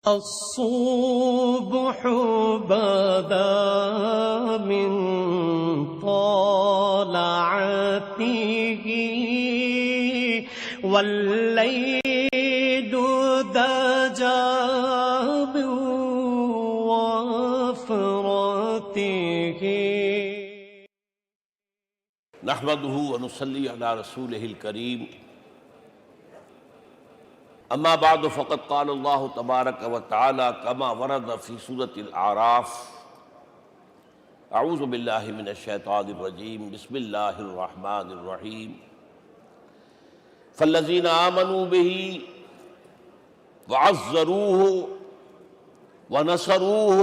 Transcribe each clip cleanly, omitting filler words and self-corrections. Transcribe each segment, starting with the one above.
الصبح بدا من طلعته والليل دجى من وفرته نحمده ونصلي على رسوله الكريم اما بعد فقد قال الله تبارك وتعالى كما ورد في سورة الأعراف اعوذ بالله من الشيطان الرجيم بسم الله الرحمن الرحيم فالذين آمنوا به وعزروه ونصروه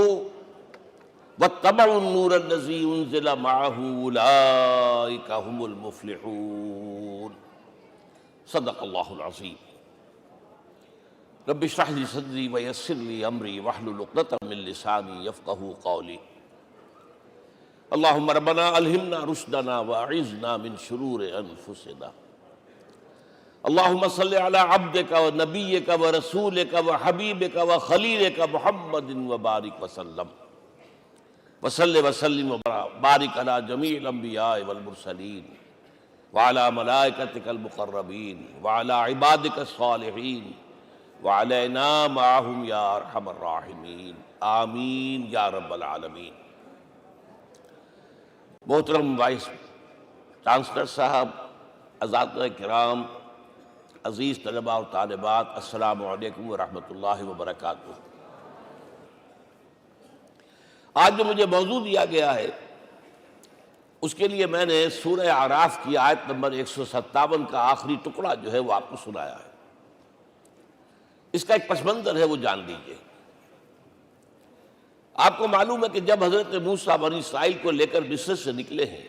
واتبعوا النور الذي انزل معه اولئك هم المفلحون صدق الله العظيم رب اشرح لي صدري ويسر لي امري واحلل عقدة من لساني يفقهوا قولي اللهم ربنا الهمنا رشدنا واعذنا من شرور انفسنا اللهم صل على عبدك ونبيك ورسولك وحبيبك وخليلك محمد وبارك وسلم وصلی وسلم وبارک علی جمیع الانبیاء والمرسلین وعلی ملائکتک المقربین وعلی عبادک الصالحین وعلینا معہم یا ارحم الراحمین آمین یا رب العالمین۔ محترم وائس چانسلر صاحب، اساتذہ کرام، عزیز طلباء و طالبات، السلام علیکم ورحمۃ اللہ وبرکاتہ۔ آج جو مجھے موضوع دیا گیا ہے اس کے لیے میں نے سورہ اعراف کی آیت نمبر 157 کا آخری ٹکڑا جو ہے وہ آپ کو سنایا ہے۔ اس کا ایک پس منظر ہے وہ جان لیجیے۔ آپ کو معلوم ہے کہ جب حضرت موسیٰ بنی اسرائیل کو لے کر مصر سے نکلے ہیں،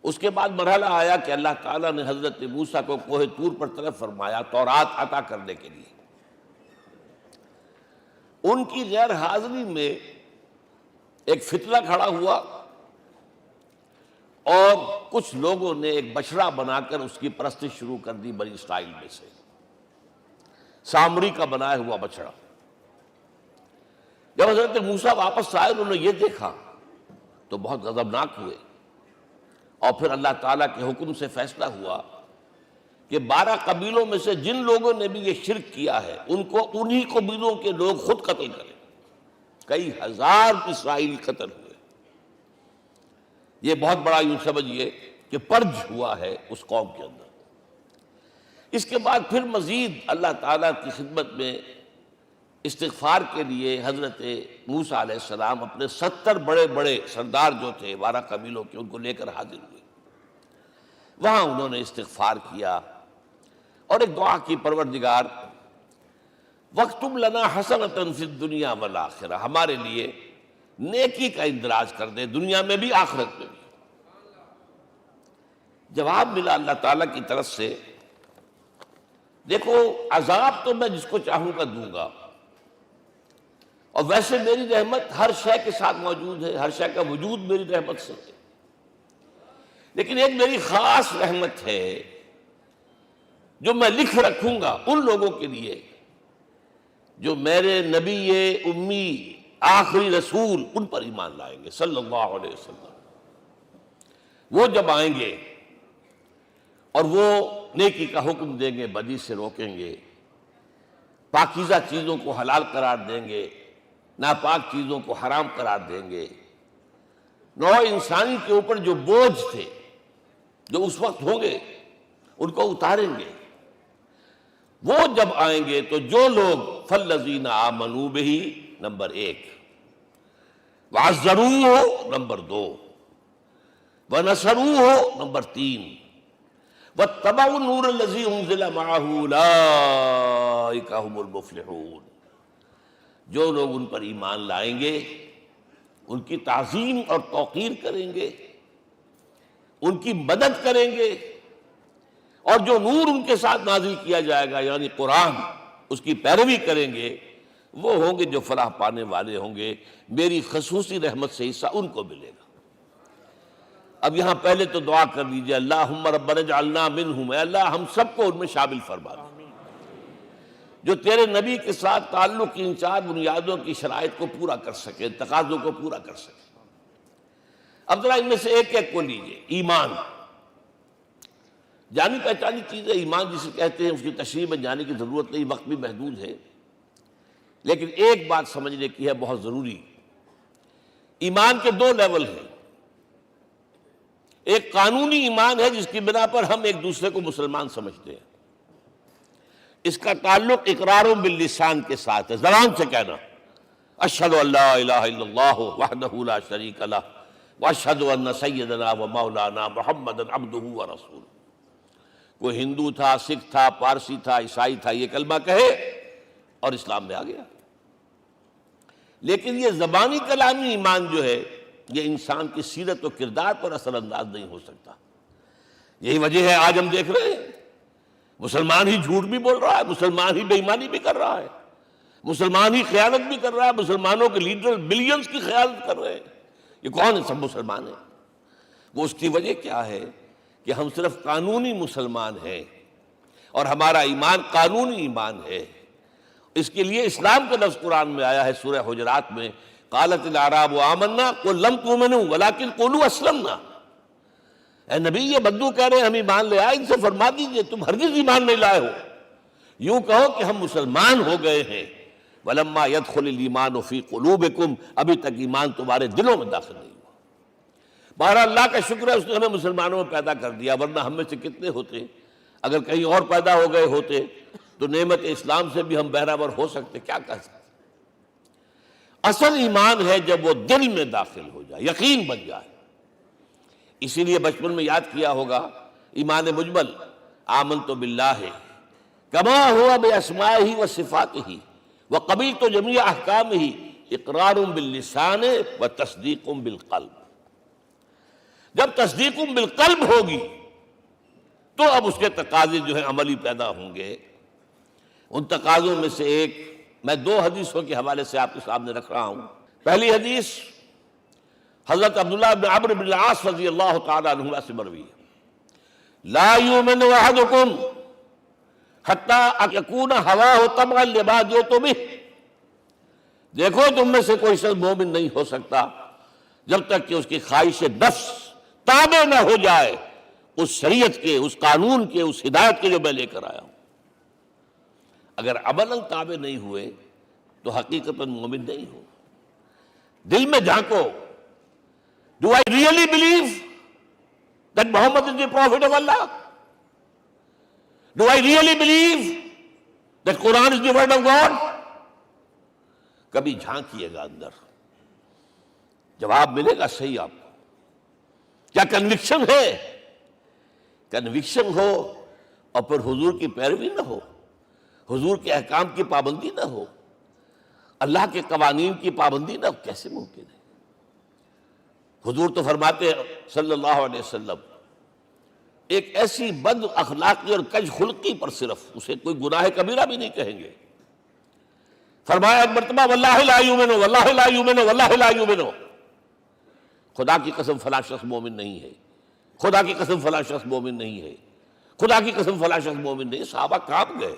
اس کے بعد مرحلہ آیا کہ اللہ تعالیٰ نے حضرت موسیٰ کو کوہ طور پر طلب فرمایا تورات عطا کرنے کے لیے۔ ان کی غیر حاضری میں ایک فتنہ کھڑا ہوا اور کچھ لوگوں نے ایک بچڑا بنا کر اس کی پرستش شروع کر دی بنی اسرائیل میں سے، سامری کا بنایا ہوا بچڑا۔ جب حضرت موسیٰ واپس آئے انہوں نے یہ دیکھا تو بہت غضبناک ہوئے، اور پھر اللہ تعالیٰ کے حکم سے فیصلہ ہوا کہ 12 قبیلوں میں سے جن لوگوں نے بھی یہ شرک کیا ہے ان کو انہی قبیلوں کے لوگ خود قتل کریں۔ کئی ہزار اسرائیلی قتل ہوئے۔ یہ بہت بڑا یوں سمجھیے کہ پرج ہوا ہے اس قوم کے اندر۔ اس کے بعد پھر مزید اللہ تعالیٰ کی خدمت میں استغفار کے لیے حضرت موسیٰ علیہ السلام اپنے 70 بڑے بڑے سردار جو تھے 12 قبیلوں کے، ان کو لے کر حاضر ہوئے۔ وہاں انہوں نے استغفار کیا اور ایک دعا کی، پروردگار وَاكْتُبْ لَنَا حَسَنَةً فِي الدُّنْيَا وَالْآخِرَةِ، ہمارے لیے نیکی کا اندراج کر دے، دنیا میں بھی آخرت میں بھی۔ جواب ملا اللہ تعالیٰ کی طرف سے، دیکھو عذاب تو میں جس کو چاہوں گا دوں گا، اور ویسے میری رحمت ہر شے کے ساتھ موجود ہے، ہر شے کا وجود میری رحمت سے ہے، لیکن ایک میری خاص رحمت ہے جو میں لکھ رکھوں گا ان لوگوں کے لیے جو میرے نبی امی آخری رسول ان پر ایمان لائیں گے صلی اللہ علیہ وسلم۔ وہ جب آئیں گے اور وہ نیکی کا حکم دیں گے، بدی سے روکیں گے، پاکیزہ چیزوں کو حلال قرار دیں گے، ناپاک چیزوں کو حرام قرار دیں گے، نوع انسانی کے اوپر جو بوجھ تھے جو اس وقت ہوں گے ان کو اتاریں گے۔ وہ جب آئیں گے تو جو لوگ فَالَّذِينَ آمَنُوا بِهِ نمبر 1، وَعَزَّرُوهُ نمبر 2، وَنَصَرُوهُ نمبر 3، وَاتَّبَعُوا النُّورَ الَّذِي أُنزِلَ مَعَهُ أُولَٰئِكَ هُمُ الْمُفْلِحُونَ۔ جو لوگ ان پر ایمان لائیں گے، ان کی تعظیم اور توقیر کریں گے، ان کی مدد کریں گے، اور جو نور ان کے ساتھ نازل کیا جائے گا یعنی قرآن، اس کی پیروی کریں گے، وہ ہوں گے جو فلاح پانے والے ہوں گے، میری خصوصی رحمت سے حصہ ان کو ملے گا۔ اب یہاں پہلے تو دعا کر لیجئے، اللہم ربنا اجعلنا منہم، اے اللہ ہم سب کو ان میں شامل فرما دے۔ جو تیرے نبی کے ساتھ تعلق کی ان 4 بنیادوں کی شرائط کو پورا کر سکے، تقاضوں کو پورا کر سکے۔ اب ذرا ان میں سے ایک ایک کو لیجئے۔ ایمان جانی پہچانی چیز ہے، ایمان جسے کہتے ہیں، اس کی تشریح میں جانے کی ضرورت نہیں، وقت بھی محدود ہے، لیکن ایک بات سمجھنے کی ہے بہت ضروری۔ ایمان کے 2 لیول ہیں۔ ایک قانونی ایمان ہے جس کی بنا پر ہم ایک دوسرے کو مسلمان سمجھتے ہیں، اس کا تعلق اقرار باللسان کے ساتھ ہے، زبان سے کہنا اشہد ان لا الہ الا اللہ وحدہ لا شریک لہ واشہد ان سیدنا و مولانا محمدا عبدہ ورسولہ۔ کوئی ہندو تھا، سکھ تھا، پارسی تھا، عیسائی تھا، یہ کلمہ کہے اور اسلام میں آ گیا۔ لیکن یہ زبانی کلامی ایمان جو ہے یہ انسان کی سیرت و کردار پر اثر انداز نہیں ہو سکتا۔ یہی وجہ ہے آج ہم دیکھ رہے ہیں مسلمان ہی جھوٹ بھی بول رہا ہے، مسلمان ہی بے ایمانی بھی کر رہا ہے، مسلمان ہی خیانت بھی کر رہا ہے، مسلمانوں کے لیڈر بلینز کی خیانت کر رہے ہیں۔ یہ کون ہے؟ سب مسلمان ہیں۔ وہ اس کی وجہ کیا ہے کہ ہم صرف قانونی مسلمان ہیں اور ہمارا ایمان قانونی ایمان ہے۔ اس کے لیے اسلام کا لفظ قرآن میں آیا ہے سورہ حجرات میں، قالت الاعراب آمنا قل لم تؤمنوا ولکن قولوا اسلمنا۔ اے نبی یہ بدو کہہ رہے ہیں ہم ایمان لے آئے، ان سے فرما دیجئے تم ہرگز ایمان نہیں لائے ہو، یوں کہو کہ ہم مسلمان ہو گئے ہیں۔ ولما يدخل الايمان في قلوبكم، ابھی تک ایمان تمہارے دلوں میں داخل نہیں ہوا۔ بہرحال اللہ کا شکر ہے اس نے ہمیں مسلمانوں میں پیدا کر دیا، ورنہ ہم میں سے کتنے ہوتے اگر کہیں اور پیدا ہو گئے ہوتے تو نعمت اسلام سے بھی ہم بہرہور ہو سکتے، کیا کہہ سکتے۔ اصل ایمان ہے جب وہ دل میں داخل ہو جائے، یقین بن جائے۔ اسی لیے بچپن میں یاد کیا ہوگا ایمان مجمل، آمنت باللہ کما ہوا باسمائہ و صفاتہ وقبلت جمیع احکامہ اقرار باللسان و تصدیق بالقلب۔ جب تصدیق بالقلب ہوگی تو اب اس کے تقاضے جو ہیں عملی پیدا ہوں گے۔ ان تقاضوں میں سے ایک میں 2 حدیثوں کے حوالے سے آپ کے سامنے رکھ رہا ہوں۔ پہلی حدیث حضرت عبداللہ بن عمرو بن العاص رضی اللہ تعالی عنہما سے مروی ہے، لا یؤمن احدکم حتی یکون ہواہ طبعا لما جئت بہ۔ دیکھو تم میں سے کوئی شخص مومن نہیں ہو سکتا جب تک کہ اس کی خواہش نفس تابع نہ ہو جائے اس شریعت کے، اس قانون کے، اس ہدایت کے جو میں لے کر آیا ہوں۔ اگر عملاً تابع نہیں ہوئے تو حقیقتاً مومن نہیں ہو۔ دل میں جھانکو، Do I really believe that Muhammad is the prophet of Allah? Do I really believe that Quran is the word of God? کبھی جھانکیے گا اندر، جواب ملے گا صحیح آپ کو۔ کیا کنوکشن ہے؟ کنوکشن ہو اور پھر حضور کی پیروی نہ ہو، حضور کے احکام کی پابندی نہ ہو، اللہ کے قوانین کی پابندی نہ ہو، کیسے ممکن ہے؟ حضور تو فرماتے ہیں صلی اللہ علیہ وسلم ایک ایسی بد اخلاقی اور کج خلقی پر صرف اسے کوئی گناہ کبیرہ بھی نہیں کہیں گے۔ فرمایا ایک مرتبہ واللہ لا یؤمن واللہ لا یؤمن واللہ لا یؤمن، خدا کی قسم فلاں شخص مومن نہیں ہے، خدا کی قسم فلاں شخص مومن نہیں ہے، خدا کی قسم فلاں شخص مومن نہیں۔ صحابہ کانپ گئے،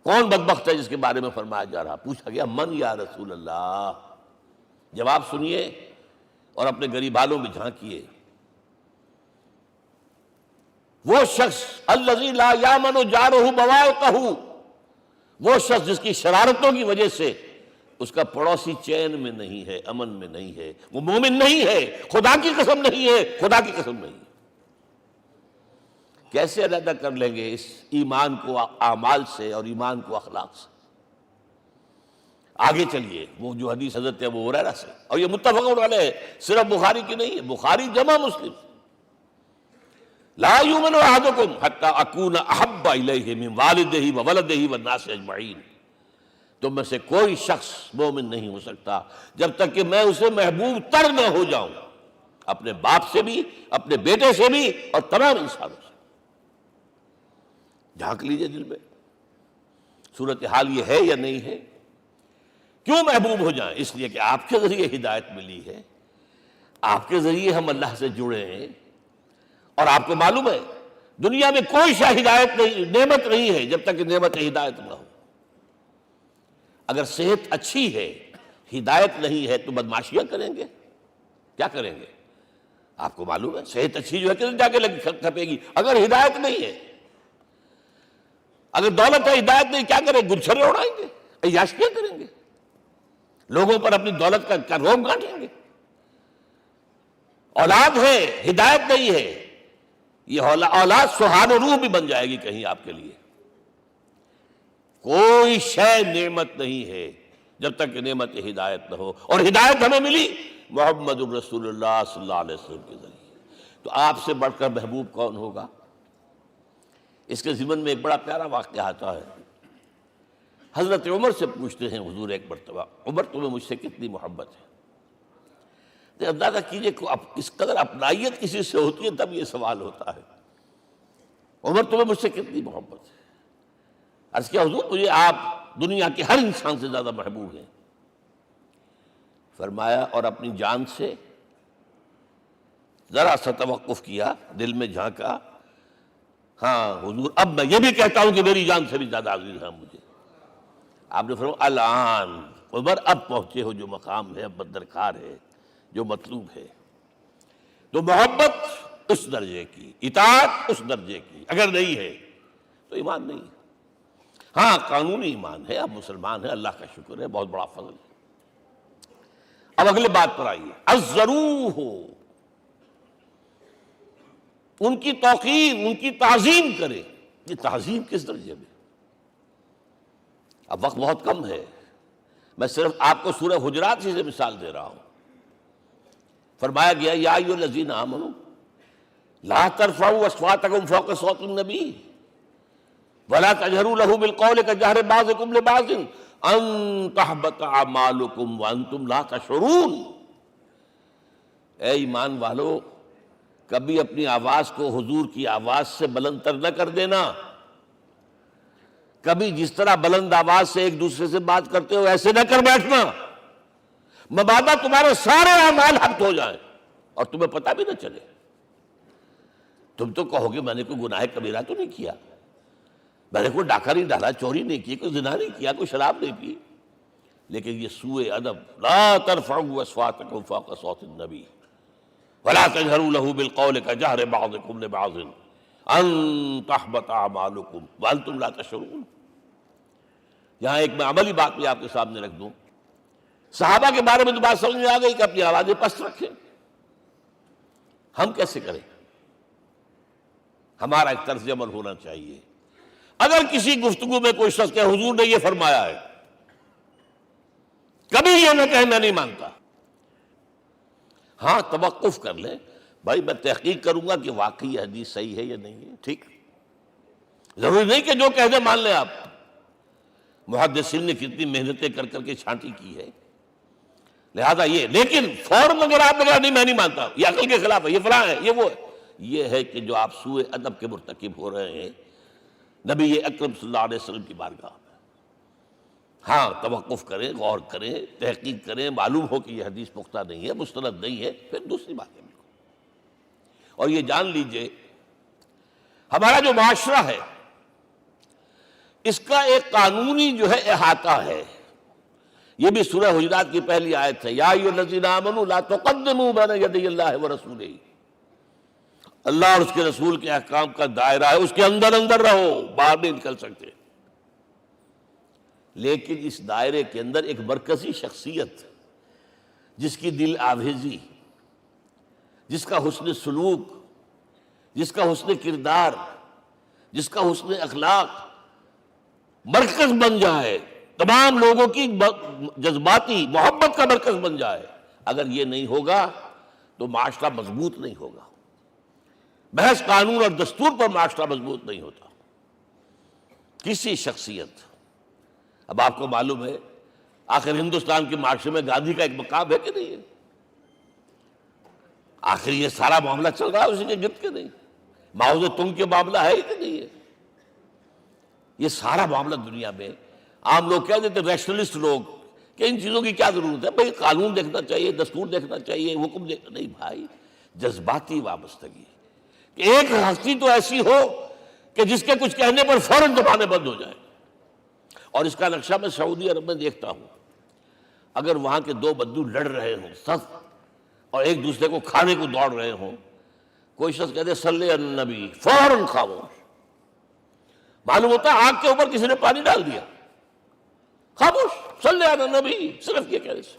کون بدبخت ہے جس کے بارے میں فرمایا جا رہا؟ پوچھا گیا من یا رسول اللہ؟ جواب سنیے اور اپنے غریب حالوں میں جھانکیے۔ وہ شخص الذی لا یامن جارہ بوائقہ، وہ شخص جس کی شرارتوں کی وجہ سے اس کا پڑوسی چین میں نہیں ہے، امن میں نہیں ہے، وہ مومن نہیں ہے، خدا کی قسم نہیں ہے، خدا کی قسم نہیں ہے۔ کیسے علیحدہ کر لیں گے اس ایمان کو اعمال سے اور ایمان کو اخلاق سے؟ آگے چلیے، وہ جو حدیث حضرت ابو ہریرہ سے، اور یہ متفق علیہ ہے، صرف بخاری کی نہیں ہے، بخاری جمع مسلم۔ لا یؤمن احدکم حتی اکون احب الیہ من والدہ وولدہ والناس اجمعین۔ تم میں سے کوئی شخص مومن نہیں ہو سکتا جب تک کہ میں اسے محبوب تر نہ ہو جاؤں، اپنے باپ سے بھی، اپنے بیٹے سے بھی، اور تمام انسانوں سے۔ جھانک لیجئے دل میں، صورتحال یہ ہے یا نہیں ہے؟ کیوں محبوب ہو جائیں؟ اس لیے کہ آپ کے ذریعے ہدایت ملی ہے، آپ کے ذریعے ہم اللہ سے جڑے ہیں، اور آپ کو معلوم ہے دنیا میں کوئی شاہ ہدایت نہیں، نعمت نہیں ہے جب تک کہ نعمت ہدایت نہ ہو۔ اگر صحت اچھی ہے، ہدایت نہیں ہے، تو بدماشیاں کریں گے، کیا کریں گے؟ آپ کو معلوم ہے صحت اچھی جو ہے کدھر جا کے کھپے گی اگر ہدایت نہیں ہے۔ اگر دولت ہے، ہدایت نہیں، کیا کریں؟ گلچھرے اڑائیں گے، عیاشیاں کریں گے، لوگوں پر اپنی دولت کا روب گانٹیں گے۔ اولاد ہے، ہدایت نہیں ہے، یہ اولاد سہان روح بھی بن جائے گی کہیں آپ کے لیے۔ کوئی شے نعمت نہیں ہے جب تک کہ نعمت ہدایت نہ ہو، اور ہدایت ہمیں ملی محمد الرسول اللہ صلی اللہ علیہ وسلم کے ذریعے۔ تو آپ سے بڑھ کر محبوب کون ہوگا؟ اس کے ضمن میں ایک بڑا پیارا واقعہ آتا ہے۔ حضرت عمر سے پوچھتے ہیں حضور ایک مرتبہ، عمر تمہیں مجھ سے کتنی محبت ہے؟ تو اندازہ کیجئے کہ اس قدر اپنائیت کسی سے ہوتی ہے تب یہ سوال ہوتا ہے، عمر تمہیں مجھ سے کتنی محبت ہے؟ عرض کیا حضور مجھے آپ دنیا کے ہر انسان سے زیادہ محبوب ہیں۔ فرمایا اور اپنی جان سے؟ ذرا سا توقف کیا، دل میں جھانکا، ہاں حضور اب میں یہ بھی کہتا ہوں کہ میری جان سے بھی زیادہ عزیز ہے مجھے۔ آپ نے فرمایا الان عمر اب پہنچے ہو جو مقام ہے، اب درکار ہے، جو مطلوب ہے۔ تو محبت اس درجے کی، اطاعت اس درجے کی اگر نہیں ہے تو ایمان نہیں ہے۔ ہاں قانونی ایمان ہے، اب مسلمان ہے، اللہ کا شکر ہے، بہت بڑا فضل ہے۔ اب اگلے بات پر آئیے، الضروح، ان کی توقیر، ان کی تعظیم کرے۔ یہ تعظیم کس درجے میں؟ اب وقت بہت کم ہے، میں صرف آپ کو سورہ حجرات سے مثال دے رہا ہوں۔ فرمایا گیا یا ایھا الذین آمنوا لا ترفعوا اصواتکم فوق صوت النبی ولا تجہروا لہ بالقول کجہر بعضکم لبعض ان تحبط اعمالکم وانتم لا تشعرون۔ اے ایمان والو، کبھی اپنی آواز کو حضور کی آواز سے بلند تر نہ کر دینا۔ کبھی جس طرح بلند آواز سے ایک دوسرے سے بات کرتے ہو ایسے نہ کر بیٹھنا، مبادا تمہارے سارے اعمال حبط ہو جائیں اور تمہیں پتہ بھی نہ چلے۔ تم تو کہو گے میں نے کوئی گناہ کبیرہ تو نہیں کیا، میں نے کوئی ڈاکہ نہیں ڈالا، چوری نہیں کی، کوئی زنا نہیں کیا، کوئی شراب نہیں پی، لیکن یہ سوء ادب لا ترفعوا اصواتکم فوق صوت النبی ولا تجہروا لہ بالقول کجہر بعضکم لبعض ان تحبط اعمالکم وانتم لا تشعرون۔ یہاں ایک میں عملی بات بھی آپ کے سامنے رکھ دوں، صحابہ کے بارے میں تو بات سمجھ میں آ گئی کہ اپنی آوازیں پست رکھیں، ہم کیسے کریں؟ ہمارا ایک طرز عمل ہونا چاہیے۔ اگر کسی گفتگو میں کوئی شخص کہ حضور نے یہ فرمایا ہے، کبھی یہ نہ کہے میں نہیں مانتا، ہاں توقف کر لیں، بھائی میں تحقیق کروں گا کہ واقعی یہ حدیث صحیح ہے یا نہیں ہے، ٹھیک، ضروری نہیں کہ جو کہہ دے مان لیں آپ۔ محدثین نے کتنی محنتیں کر کر کے چھانٹی کی ہے، لہذا یہ، لیکن فوراً اگر آپ نے نہیں میں نہیں مانتا، یہ عقل کے خلاف ہے، یہ فلاں ہے، یہ وہ ہے، یہ ہے کہ جو آپ سوء ادب کے مرتکب ہو رہے ہیں نبی اکرم صلی اللہ علیہ وسلم کی بارگاہ میں۔ ہاں توقف کریں، غور کریں، تحقیق کریں، معلوم ہو کہ یہ حدیث پختہ نہیں ہے، مستند نہیں ہے، پھر دوسری بات ہے۔ اور یہ جان لیجئے ہمارا جو معاشرہ ہے اس کا ایک قانونی جو ہے احاطہ ہے، یہ بھی سورہ حجرات کی پہلی آیت ہے، یا ایھا الذین آمنوا لا تقدموا بین یدی اللہ ورسولہ۔ اللہ اور اس کے رسول کے احکام کا دائرہ ہے، اس کے اندر اندر رہو، باہر نہیں نکل سکتے۔ لیکن اس دائرے کے اندر ایک مرکزی شخصیت جس کی دل آویزی، جس کا حسن سلوک، جس کا حسن کردار، جس کا حسن اخلاق مرکز بن جائے، تمام لوگوں کی جذباتی محبت کا مرکز بن جائے، اگر یہ نہیں ہوگا تو معاشرہ مضبوط نہیں ہوگا۔ محض قانون اور دستور پر معاشرہ مضبوط نہیں ہوتا۔ کسی شخصیت، اب آپ کو معلوم ہے آخر ہندوستان کے معاشرے میں گاندھی کا ایک مقام ہے کہ نہیں ہے؟ آخر یہ سارا معاملہ چل رہا ہے اسی کے گرد کے نہیں؟ ماؤ زے تنگ کے معاملہ ہے ہی کہ نہیں ہے؟ یہ سارا معاملہ دنیا میں عام لوگ کہہ دیتے، ریشنلسٹ لوگ، کہ ان چیزوں کی کیا ضرورت ہے، بھائی قانون دیکھنا چاہیے، دستور دیکھنا چاہیے، حکم دیکھنا نہیں، بھائی جذباتی وابستگی، کہ ایک ہستی تو ایسی ہو کہ جس کے کچھ کہنے پر فوراً زبانیں بند ہو جائیں، اور اس کا نقشہ میں سعودی عرب میں دیکھتا ہوں، اگر وہاں کے دو بدو لڑ رہے ہوں صف اور ایک دوسرے کو کھانے کو دوڑ رہے ہوں، کوئی شخص کہتے صلی علی النبی، فوراً خاموش، معلوم ہوتا ہے آگ کے اوپر کسی نے پانی ڈال دیا، خاموش، صلی علی النبی، صرف یہ کہنے سے۔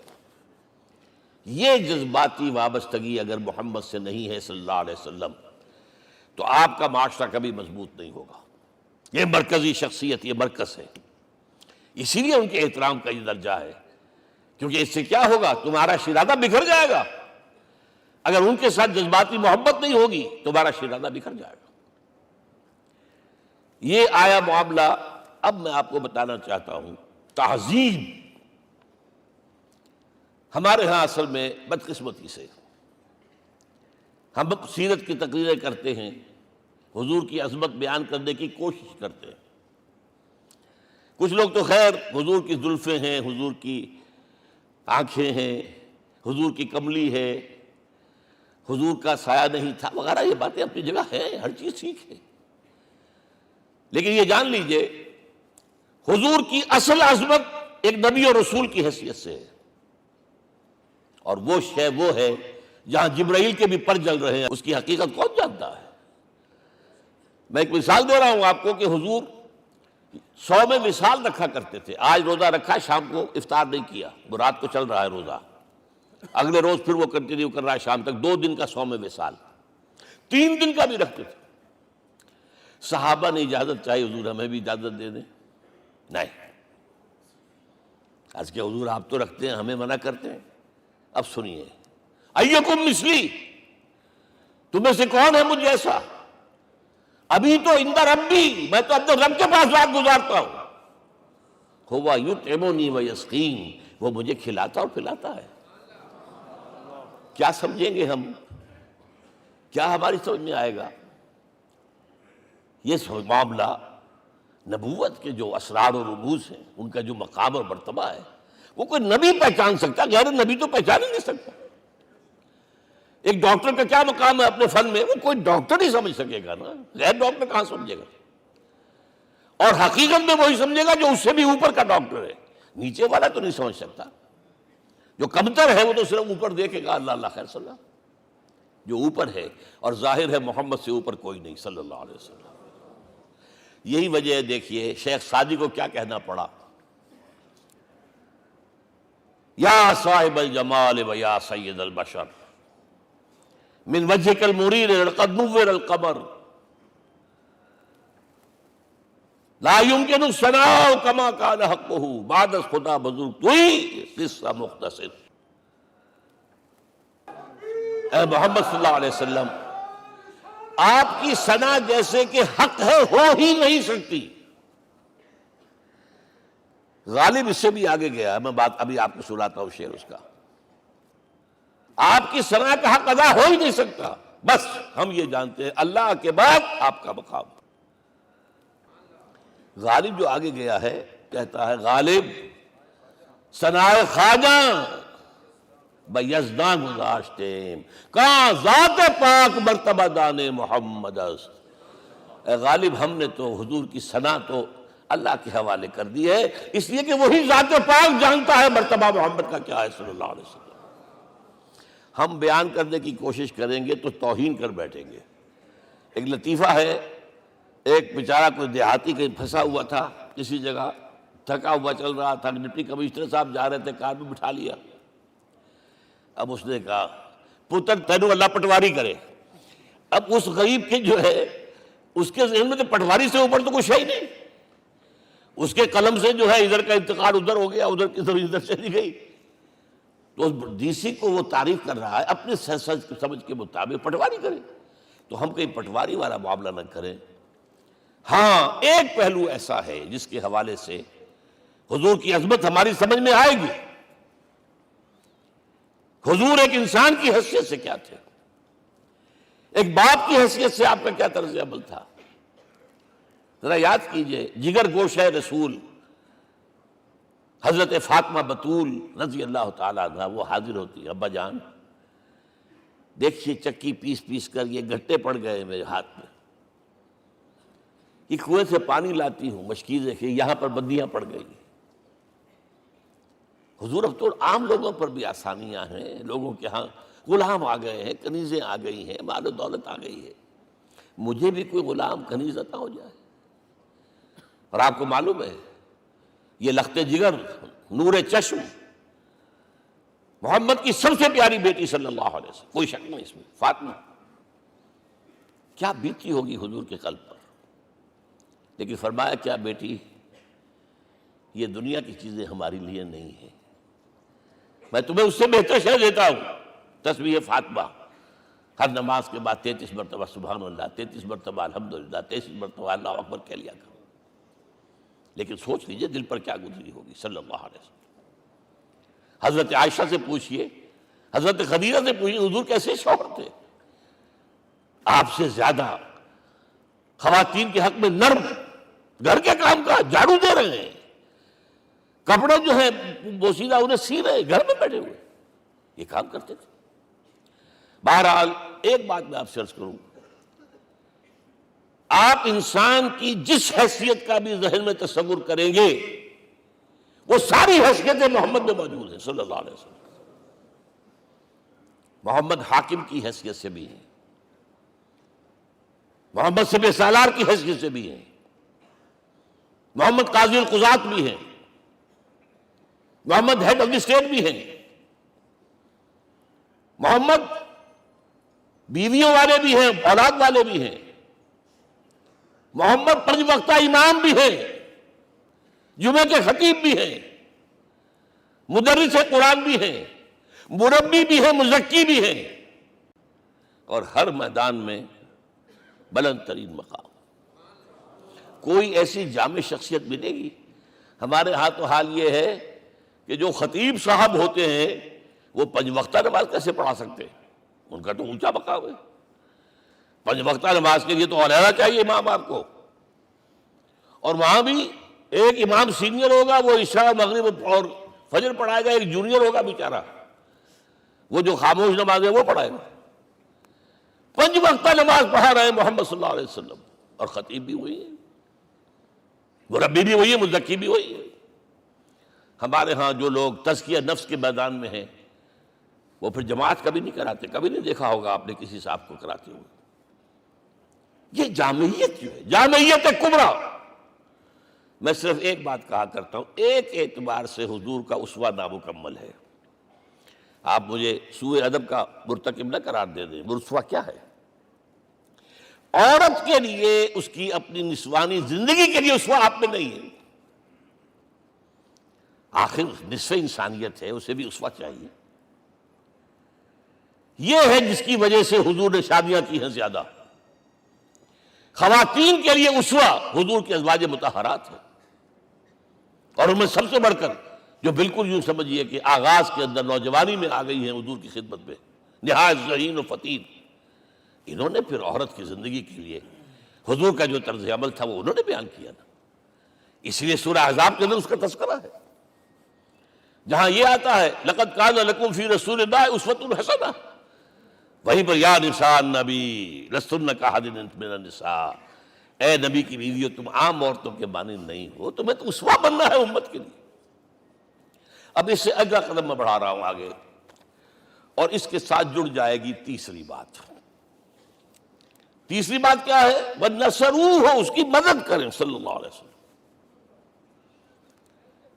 یہ جذباتی وابستگی اگر محمد سے نہیں ہے صلی اللہ علیہ وسلم تو آپ کا معاشرہ کبھی مضبوط نہیں ہوگا۔ یہ مرکزی شخصیت، یہ مرکز ہے، اسی لیے ان کے احترام کا یہ درجہ ہے، کیونکہ اس سے کیا ہوگا، تمہارا شیرازہ بکھر جائے گا۔ اگر ان کے ساتھ جذباتی محبت نہیں ہوگی تمہارا شیرازہ بکھر جائے گا۔ یہ آیا معاملہ۔ اب میں آپ کو بتانا چاہتا ہوں تہذیب ہمارے ہاں اصل میں بدقسمتی سے ہم سیرت کی تقریریں کرتے ہیں، حضور کی عظمت بیان کرنے کی کوشش کرتے ہیں، کچھ لوگ تو خیر حضور کی زلفیں ہیں، حضور کی آنکھیں ہیں، حضور کی کملی ہے، حضور کا سایہ نہیں تھا وغیرہ، یہ باتیں اپنی جگہ ہیں، ہر چیز ٹھیک ہے، لیکن یہ جان لیجئے حضور کی اصل عظمت ایک نبی اور رسول کی حیثیت سے ہے، اور وہ شے وہ ہے جہاں جبرائیل کے بھی پر جل رہے ہیں، اس کی حقیقت کون جانتا ہے؟ میں ایک مثال دے رہا ہوں آپ کو کہ حضور 100 میں وصال رکھا کرتے تھے، آج روزہ رکھا، شام کو افطار نہیں کیا، وہ رات کو چل رہا ہے روزہ، اگلے روز پھر وہ کنٹینیو کر رہا ہے شام تک، 2 دن کا 100 میں وصال، 3 دن کا بھی رکھتے تھے۔ صحابہ نے اجازت چاہی، حضور ہمیں بھی اجازت دے دیں، نہیں، آج کے حضور آپ تو رکھتے ہیں، ہمیں منع کرتے ہیں۔ اب سنیے، ایکم مثلی، تمہیں سے کون ہے مجھ جیسا؟ ابھی تو عند ربی، میں تو اپنے رب کے پاس رات گزارتا ہوں، ہوا یطعمنی ویسقین، وہ مجھے کھلاتا اور پلاتا ہے۔ کیا سمجھیں گے ہم؟ کیا ہماری سمجھ میں آئے گا؟ یہ معاملہ نبوت کے جو اسرار و رموز ہیں، ان کا جو مقام اور مرتبہ ہے، وہ کوئی نبی پہچان سکتا، غیر نبی تو پہچان ہی نہیں سکتا۔ ایک ڈاکٹر کا کیا مقام ہے اپنے فن میں، وہ کوئی ڈاکٹر ہی سمجھ سکے گا نا، غیر ڈاکٹر کہاں سمجھے گا؟ اور حقیقت میں وہی سمجھے گا جو اس سے بھی اوپر کا ڈاکٹر ہے، نیچے والا تو نہیں سمجھ سکتا۔ جو کمتر ہے وہ تو صرف اوپر دیکھے گا، اللہ اللہ خیر صلی اللہ، جو اوپر ہے اور ظاہر ہے محمد سے اوپر کوئی نہیں صلی اللہ علیہ وسلم۔ یہی وجہ ہے، دیکھیے شیخ سعدی کو کیا کہنا پڑا، یا صاحب الجمال و یا سید البشر من وجهك المرير لقد نور القمر لا يمكن الثناء كما كان حقه بعد از خدا بزرگ توئی قصہ مختصر۔ اے محمد صلی اللہ علیہ وسلم، آپ کی ثنا جیسے کہ حق ہے ہو ہی نہیں سکتی۔ غالب اس سے بھی آگے گیا ہے، میں بات ابھی آپ کو سناتا ہوں شعر اس کا۔ آپ کی ثنا کا حق ادا ہو ہی نہیں سکتا، بس ہم یہ جانتے ہیں اللہ کے بعد آپ کا مقام۔ غالب جو آگے گیا ہے کہتا ہے، غالب ثنائے خواجہ بیزداں گزاشتیم، کہاں ذات پاک مرتبہ دان محمد است۔ اے غالب، ہم نے تو حضور کی ثنا تو اللہ کے حوالے کر دی ہے، اس لیے کہ وہی ذات پاک جانتا ہے مرتبہ محمد کا کیا ہے صلی اللہ علیہ وسلم۔ ہم بیان کرنے کی کوشش کریں گے تو توہین کر بیٹھیں گے۔ ایک لطیفہ ہے، ایک بیچارہ کوئی دیہاتی کہیں پھنسا ہوا تھا کسی جگہ، تھکا ہوا چل رہا تھا، ڈپٹی کمشنر صاحب جا رہے تھے، کار میں بٹھا لیا۔ اب اس نے کہا، پتر تینوں اللہ پٹواری کرے۔ اب اس غریب کے جو ہے اس کے ذہن میں تو پٹواری سے اوپر تو کچھ ہے ہی نہیں، اس کے قلم سے جو ہے ادھر کا انتقال ادھر ہو گیا، ادھر کی ضرور ادھر چلی گئی۔ تو اس ڈی سی کو وہ تعریف کر رہا ہے اپنے سمجھ کے مطابق، پٹواری کرے تو ہم کہیں پٹواری والا معاملہ نہ کریں۔ ہاں، ایک پہلو ایسا ہے جس کے حوالے سے حضور کی عظمت ہماری سمجھ میں آئے گی۔ حضور ایک انسان کی حیثیت سے کیا تھے، ایک باپ کی حیثیت سے آپ کا کیا طرز عمل تھا، ذرا یاد کیجئے۔ جگر گوشہ رسول حضرت فاطمہ بطول رضی اللہ تعالیٰ عنہ وہ حاضر ہوتی ہے، ابا جان دیکھیے چکی پیس پیس کر یہ گھٹے پڑ گئے میرے ہاتھ میں، کہ کنویں سے پانی لاتی ہوں، مشکیزیں کہ یہاں پر بندیاں پڑ گئی۔ حضور اب تو عام لوگوں پر بھی آسانیاں ہیں، لوگوں کے ہاں غلام آ گئے ہیں، کنیزیں آ گئی ہیں، مال و دولت آ گئی ہے، مجھے بھی کوئی غلام کنیز عطا ہو جائے۔ اور آپ کو معلوم ہے یہ لخت جگر، نور چشم، محمد کی سب سے پیاری بیٹی صلی اللہ علیہ وسلم، کوئی شک نہیں اس میں، فاطمہ، کیا بیتی ہوگی حضور کے قلب پر۔ لیکن فرمایا کیا بیٹی، یہ دنیا کی چیزیں ہمارے لیے نہیں ہیں، میں تمہیں اس سے بہتر شے دیتا ہوں، تسبیح فاطمہ، ہر نماز کے بعد 33 مرتبہ سبحان اللہ، 33 مرتبہ الحمدللہ، 33 مرتبہ اللہ اکبر کہہ لیا کرو۔ لیکن سوچ لیجئے دل پر کیا گزری ہوگی صلی اللہ علیہ وسلم۔ حضرت عائشہ سے پوچھئے، حضرت خدیجہ سے پوچھئے، حضور کیسے شوہر تھے؟ آپ سے زیادہ خواتین کے حق میں نرم، گھر کے کام کا جھاڑو دے رہے ہیں، کپڑے جو ہیں بوسیدہ انہیں سی رہے، گھر میں بیٹھے ہوئے، یہ کام کرتے تھے۔ بہرحال ایک بات میں آپ سے عرض کروں، آپ انسان کی جس حیثیت کا بھی ذہن میں تصور کریں گے وہ ساری حیثیتیں محمد میں موجود ہیں صلی اللہ علیہ وسلم۔ محمد حاکم کی حیثیت سے بھی ہیں، محمد سپہ سالار کی حیثیت سے بھی ہیں، محمد قاضی القضات بھی ہیں، محمد ہیڈ آف دی اسٹیٹ بھی ہیں، محمد بیویوں والے بھی ہیں، اولاد والے بھی ہیں، محمد 5 وقتہ امام بھی ہیں، جمعہ کے خطیب بھی ہیں، مدرس قرآن بھی ہیں، مربی بھی ہیں، مزکی بھی ہیں، اور ہر میدان میں بلند ترین مقام۔ کوئی ایسی جامع شخصیت ملے گی؟ ہمارے ہاں تو حال یہ ہے کہ جو خطیب صاحب ہوتے ہیں وہ 5 وقتہ نماز کیسے پڑھا سکتے ہیں؟ ان کا تو اونچا مقام ہے، 5 وقتہ نماز کے لیے تو علیحدہ چاہیے امام آپ کو، اور وہاں بھی ایک امام سینئر ہوگا، وہ عشاء مغرب اور فجر پڑھائے گا، ایک جونیئر ہوگا بیچارہ، وہ جو خاموش نماز ہے وہ پڑھائے گا۔ 5 وقتہ نماز پڑھا رہے ہیں محمد صلی اللہ علیہ وسلم، اور خطیب بھی وہی ہے، مربی بھی وہی ہے، مزکی بھی وہی ہے۔ ہمارے ہاں جو لوگ تزکیہ نفس کے میدان میں ہیں وہ پھر جماعت کبھی نہیں کراتے، کبھی نہیں دیکھا ہوگا آپ نے کسی صاحب کو کراتے ہوئے۔ یہ جامعیت جو ہے، جامعیت کبریٰ، میں صرف ایک بات کہا کرتا ہوں، ایک اعتبار سے حضور کا اسوہ نامکمل ہے۔ آپ مجھے سوء ادب کا مرتکب نہ قرار دے دیں، اسوہ کیا ہے؟ عورت کے لیے، اس کی اپنی نسوانی زندگی کے لیے اسوہ آپ میں نہیں ہے، آخر نصف انسانیت ہے، اسے بھی اسوہ چاہیے۔ یہ ہے جس کی وجہ سے حضور نے شادیاں کی ہیں زیادہ۔ خواتین کے لیے اسوہ حضور کے ازواج مطہرات ہیں، اور ان میں سب سے بڑھ کر جو بالکل یوں سمجھیے کہ آغاز کے اندر نوجوانی میں آ گئی ہیں حضور کی خدمت میں، نہایت ذہین و فتین، انہوں نے پھر عورت کی زندگی کے لیے حضور کا جو طرز عمل تھا وہ انہوں نے بیان کیا نا۔ اس لیے سورہ احزاب کے اندر اس کا تذکرہ ہے، جہاں یہ آتا ہے لقد کان لکم فی رسول اللہ اسوۃ حسنہ، وہیں پر یا نساء النبی لستن کاحد من النساء، اے نبی کی بیویوں تم عام عورتوں کے مانند نہیں ہو، تمہیں تو اسوہ بننا ہے امت کے لیے۔ اب اس سے اگلا قدم میں بڑھا رہا ہوں آگے، اور اس کے ساتھ جڑ جائے گی تیسری بات۔ تیسری بات کیا ہے؟ وَنَصَرُوهُ، اس کی مدد کریں صلی اللہ علیہ وسلم۔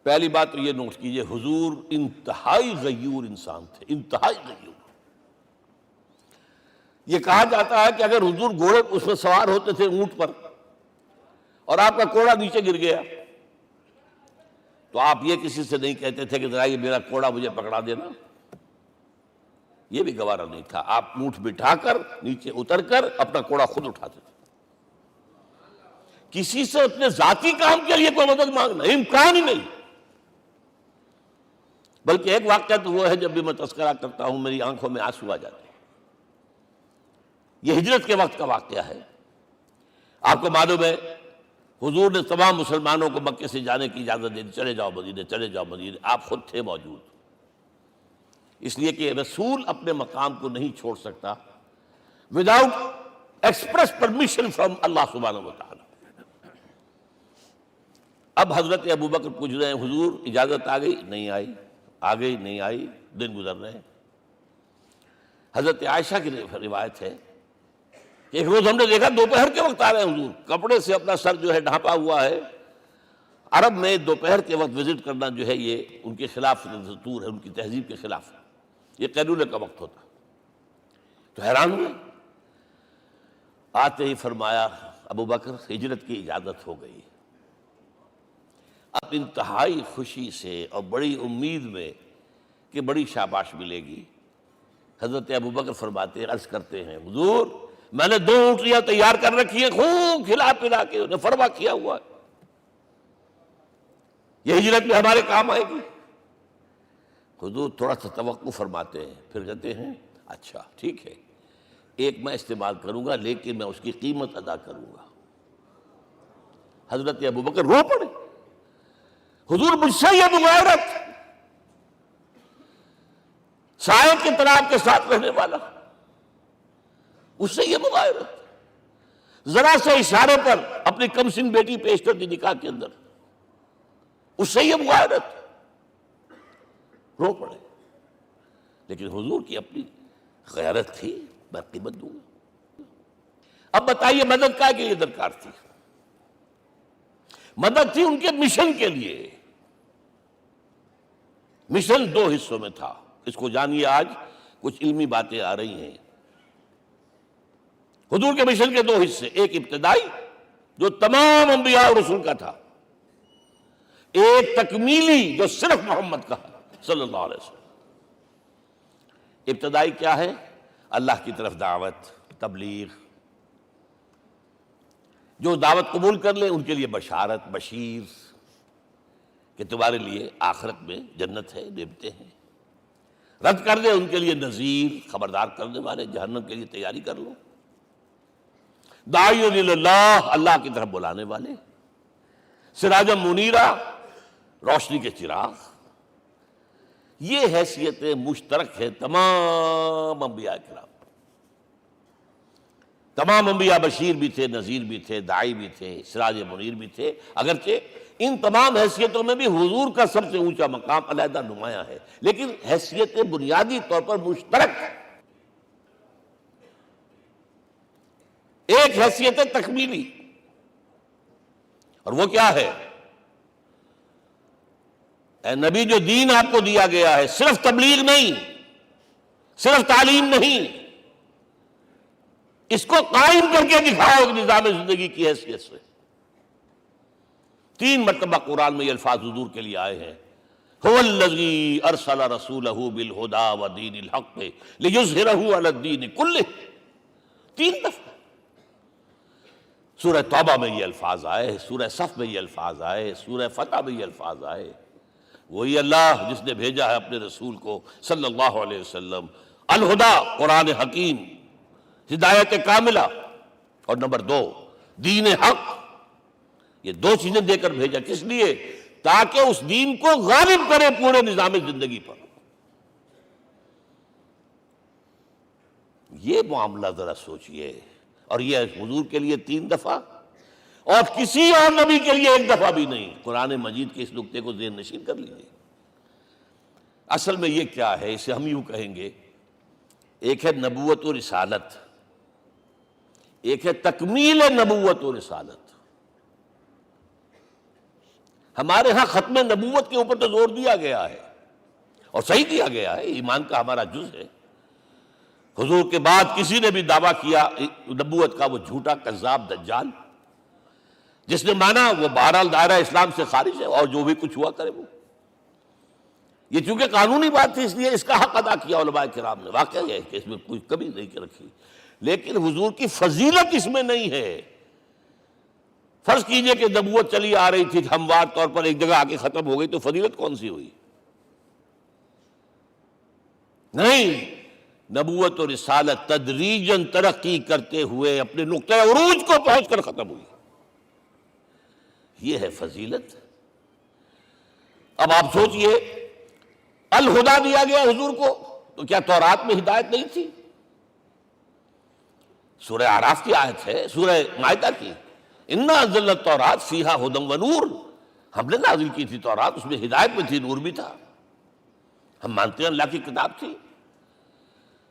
پہلی بات تو یہ نوٹ کیجئے، حضور انتہائی غیور انسان تھے، انتہائی غیور۔ یہ کہا جاتا ہے کہ اگر حضور گھوڑے اس میں سوار ہوتے تھے اونٹ پر، اور آپ کا کوڑا نیچے گر گیا تو آپ یہ کسی سے نہیں کہتے تھے کہ ذرا یہ میرا کوڑا مجھے پکڑا دینا، یہ بھی گوارا نہیں تھا، آپ اونٹ بٹھا کر نیچے اتر کر اپنا کوڑا خود اٹھاتے تھے۔ کسی سے اپنے ذاتی کام کے لیے کوئی مدد مانگنا امکان ہی نہیں۔ بلکہ ایک واقعہ تو وہ ہے جب بھی میں تذکرہ کرتا ہوں میری آنکھوں میں آنسو آ جاتے ہیں، یہ ہجرت کے وقت کا واقعہ ہے۔ آپ کو معلوم ہے حضور نے تمام مسلمانوں کو مکے سے جانے کی اجازت دے دی، چلے جاؤ مدینے، چلے جاؤ مدینے، آپ خود تھے موجود، اس لیے کہ رسول اپنے مقام کو نہیں چھوڑ سکتا وداؤٹ ایکسپریس پرمیشن فرام اللہ سبحانہ وتعالی۔ اب حضرت ابوبکر پوچھ رہے ہیں حضور اجازت آ گئی؟ نہیں آئی. آ گئی نہیں آئی، دن گزر رہے ہیں. حضرت عائشہ کی روایت ہے کہ ایک روز ہم نے دیکھا دوپہر کے وقت آ رہے ہیں حضور، کپڑے سے اپنا سر جو ہے ڈھانپا ہوا ہے. عرب میں دوپہر کے وقت وزٹ کرنا جو ہے یہ ان کے خلاف دستور ہے، ان کی تہذیب کے خلاف ہے. یہ قیلولے کا وقت ہوتا. تو حیران ہوئے. آتے ہی فرمایا ابوبکر ہجرت کی اجازت ہو گئی. اب انتہائی خوشی سے اور بڑی امید میں کہ بڑی شاباش ملے گی، حضرت ابوبکر فرماتے ہیں، عرض کرتے ہیں حضور میں نے 2 اونٹیاں تیار کر رکھی ہیں، خوب کھلا پلا کے انہیں فرما کیا ہوا ہے، یہ ہجرت میں ہمارے کام آئے گی. حضور تھوڑا سا توقع فرماتے ہیں، پھر کہتے ہیں اچھا ٹھیک ہے، ایک میں استعمال کروں گا لیکن میں اس کی قیمت ادا کروں گا. حضرت ابوبکر رو پڑے. حضور مجھ سے یہ مغایرت، سائے کے تناب کے ساتھ رہنے والا، اس سے یہ مغایرت، ذرا سے اشارے پر اپنی کم سن بیٹی پیش کر دی نکاح کے اندر، اس سے یہ مغایرت. رو پڑے. لیکن حضور کی اپنی غیرت تھی، میں قیمت دوں گا. اب بتائیے مدد کا کے لیے درکار تھی؟ مدد تھی ان کے مشن کے لیے. مشن 2 حصوں میں تھا. اس کو جانیے، آج کچھ علمی باتیں آ رہی ہیں. حضور کے مشن کے 2 حصے، ایک ابتدائی جو تمام انبیاء اور رسول کا تھا، ایک تکمیلی جو صرف محمد کا صلی اللہ علیہ وسلم. ابتدائی کیا ہے؟ اللہ کی طرف دعوت، تبلیغ. جو دعوت قبول کر لیں ان کے لیے بشارت، بشیر کہ تمہارے لیے آخرت میں جنت ہے، نعمتیں ہیں. رد کر دیں ان کے لیے نذیر، خبردار کرنے والے، جہنم کے لیے تیاری کر لو. داعی اللہ، اللہ کی طرف بلانے والے. سراجا منیرا، روشنی کے چراغ. یہ حیثیتیں مشترک ہے تمام انبیاء کرام. تمام انبیاء بشیر بھی تھے، نذیر بھی تھے، داعی بھی تھے، سراج منیر بھی تھے. اگرچہ ان تمام حیثیتوں میں بھی حضور کا سب سے اونچا مقام علیحدہ نمایاں ہے، لیکن حیثیتیں بنیادی طور پر مشترک. ایک حیثیت تکمیلی، اور وہ کیا ہے؟ اے نبی جو دین آپ کو دیا گیا ہے، صرف تبلیغ نہیں، صرف تعلیم نہیں، اس کو قائم کر کے دکھاؤ نظام زندگی کی حیثیت سے. 3 مرتبہ قرآن میں یہ الفاظ حضور کے لیے آئے ہیں، هو الذی ارسل رسولہ بالہدی ودین الحق لیظہرہ علی الدین کلہ. 3 دفعہ سورہ توبہ میں یہ الفاظ آئے، سورہ صف میں یہ الفاظ آئے، سورہ فتح میں یہ الفاظ آئے. وہی اللہ جس نے بھیجا ہے اپنے رسول کو صلی اللہ علیہ وسلم، الہدا قرآن حکیم، ہدایت کاملہ، اور نمبر 2 دین حق. یہ 2 چیزیں دے کر بھیجا. کس لیے؟ تاکہ اس دین کو غالب کرے پورے نظام زندگی پر. یہ معاملہ ذرا سوچئے. اور یہ حضور کے لیے 3 دفعہ، اور کسی اور نبی کے لیے 1 دفعہ بھی نہیں. قرآن مجید کے اس نقطے کو ذہن نشین کر لیجیے. اصل میں یہ کیا ہے؟ اسے ہم یوں کہیں گے، ایک ہے نبوت و رسالت، ایک ہے تکمیل نبوت و رسالت. ہمارے ہاں ختم نبوت کے اوپر تو زور دیا گیا ہے، اور صحیح دیا گیا ہے، ایمان کا ہمارا جز ہے. حضور کے بعد کسی نے بھی دعویٰ کیا نبوت کا، وہ جھوٹا کذاب دجال. جس نے مانا وہ بہرحال دائرہ اسلام سے خارج ہے، اور جو بھی کچھ ہوا کرے وہ. یہ چونکہ قانونی بات تھی اس لیے اس کا حق ادا کیا علماء کرام نے. واقعہ یہ ہے کہ اس میں کوئی کمی نہیں رکھی، لیکن حضور کی فضیلت اس میں نہیں ہے. فرض کیجئے کہ نبوت چلی آ رہی تھی ہموار طور پر، ایک جگہ آ کے ختم ہو گئی، تو فضیلت کون سی ہوئی؟ نہیں، نبوت و رسالت تدریجاً ترقی کرتے ہوئے اپنے نقطۂ عروج کو پہنچ کر ختم ہوئی. یہ ہے فضیلت. اب آپ سوچئے، الہدا دیا گیا حضور کو، تو کیا تورات میں ہدایت نہیں تھی؟ سورہ اعراف کی آیت ہے، سورہ مائدہ کی، انا انزلنا التوراۃ فیہا ھدی ونور. ہم نے نازل کی تھی تورات، اس میں ہدایت بھی تھی، نور بھی تھا، ہم مانتے ہیں اللہ کی کتاب تھی۔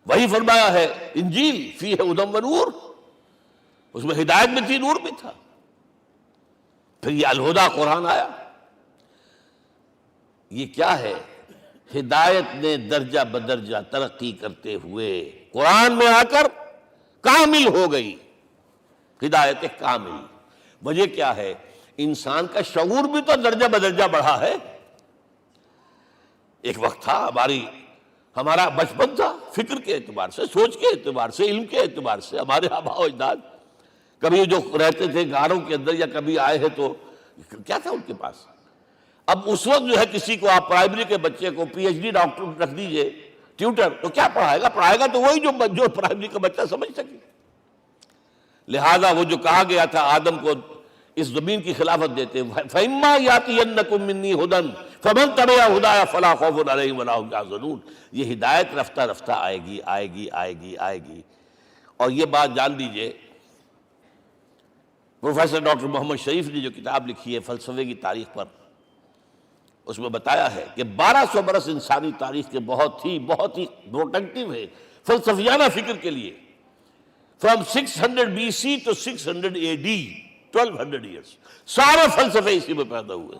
وہی فرمایا ہے انجیل فیہ ھدی و نور، اس میں ہدایت بھی تھی، نور بھی تھا۔ پھر یہ الہدیٰ قرآن آیا، یہ کیا ہے؟ ہدایت نے درجہ بدرجہ ترقی کرتے ہوئے قرآن میں آ کر کامل ہو گئی، ہدایت کامل۔ وجہ کیا ہے؟ انسان کا شعور بھی تو درجہ بدرجہ بڑھا ہے۔ ایک وقت تھا ہمارا بچپن تھا، فکر کے اعتبار سے، سوچ کے اعتبار سے، علم کے اعتبار سے، ہمارے آباء و اجداد کبھی جو رہتے تھے غاروں کے اندر یا کبھی آئے ہیں تو کیا تھا ان کے پاس؟ اب اس وقت جو ہے کسی کو آپ پرائمری کے بچے کو پی ایچ ڈی ڈاکٹر رکھ دیجئے ٹیوٹر، تو کیا پڑھائے گا تو وہی جو پرائمری کا بچہ سمجھ سکے۔ لہذا وہ جو کہا گیا تھا آدم کو اس زمین کی خلافت دیتے، فَإِمَّا يَأْتِيَنَّكُم مِّنِّي هُدًى فَمَن تَبِعَ هُدَايَ فَلَا خَوْفٌ عَلَيْهِمْ وَلَا هُمْ يَحْزَنُونَ۔ یہ ہدایت رفتہ رفتہ آئے گی آئے گی آئے گی آئے گی۔ اور یہ بات جان لیجئے، پروفیسر ڈاکٹر محمد شریف نے جو کتاب لکھی ہے فلسفے کی تاریخ پر، اس میں بتایا ہے کہ 1200 برس انسانی تاریخ کے بہت ہی پروڈکٹیو ہے فلسفیانہ فکر کے لیے۔ From 600 BC to 600 AD 1200 years سارے فلسفے اسی میں پیدا ہوئے۔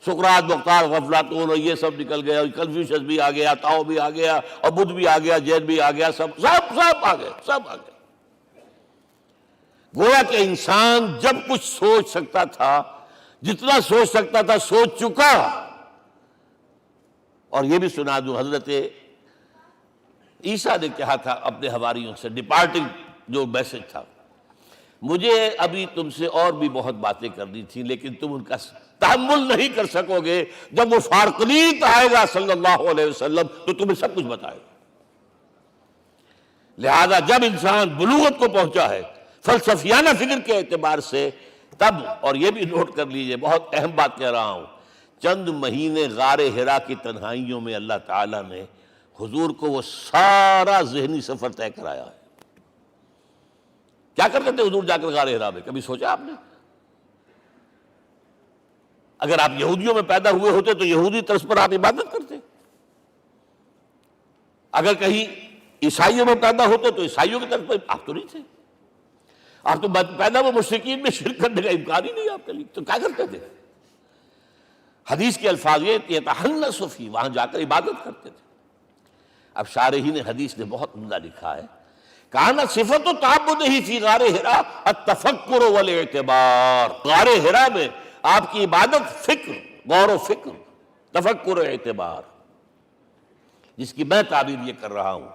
سقراط، مختار، افلاطون اور یہ سب نکل گئے، اور کنفیوشس بھی آ گیا، تاؤ بھی آ گیا، اور بدھ بھی آ گیا، جین بھی آ گیا، سب آ گئے، سب آ گئے۔ گویا کہ انسان جب کچھ سوچ سکتا تھا، جتنا سوچ سکتا تھا سوچ چکا۔ اور یہ بھی سنا دوں، حضرت عیسیٰ نے کہا تھا اپنے حواریوں سے، ڈپارٹنگ جو میسج تھا، مجھے ابھی تم سے اور بھی بہت باتیں کرنی تھی لیکن تم ان کا تحمل نہیں کر سکو گے، جب وہ فارقلیت آئے گا صلی اللہ علیہ وسلم تو تمہیں سب کچھ بتائے گا۔ لہذا جب انسان بلوغت کو پہنچا ہے فلسفیانہ فکر کے اعتبار سے، تب، اور یہ بھی نوٹ کر لیجئے، بہت اہم بات کہہ رہا ہوں، چند مہینے غار حرا کی تنہائیوں میں اللہ تعالیٰ نے حضور کو وہ سارا ذہنی سفر طے کرایا ہے۔ کیا کرتے تھے حضور جا کر غار حرا میں؟ کبھی سوچا آپ نے؟ اگر آپ یہودیوں میں پیدا ہوئے ہوتے تو یہودی طرز پر آپ عبادت کرتے، اگر کہیں عیسائیوں میں پیدا ہوتے تو عیسائیوں کی طرف پر آپ تو نہیں تھے، آپ تو پیدا وہ مشرکین میں شرک کرنے کا امکان ہی نہیں آپ کے لیے، تو کیا کرتے تھے؟ حدیث کے الفاظ یہ یتحنث فی، وہاں جا کر عبادت کرتے تھے۔ اب شارحین حدیث نے بہت عمدہ لکھا ہے، کانا صفت تعبدہ فی غار حرا التفکر والاعتبار، غار حرا میں آپ کی عبادت فکر، غور و فکر، تفکر و اعتبار، جس کی میں تعبیر یہ کر رہا ہوں،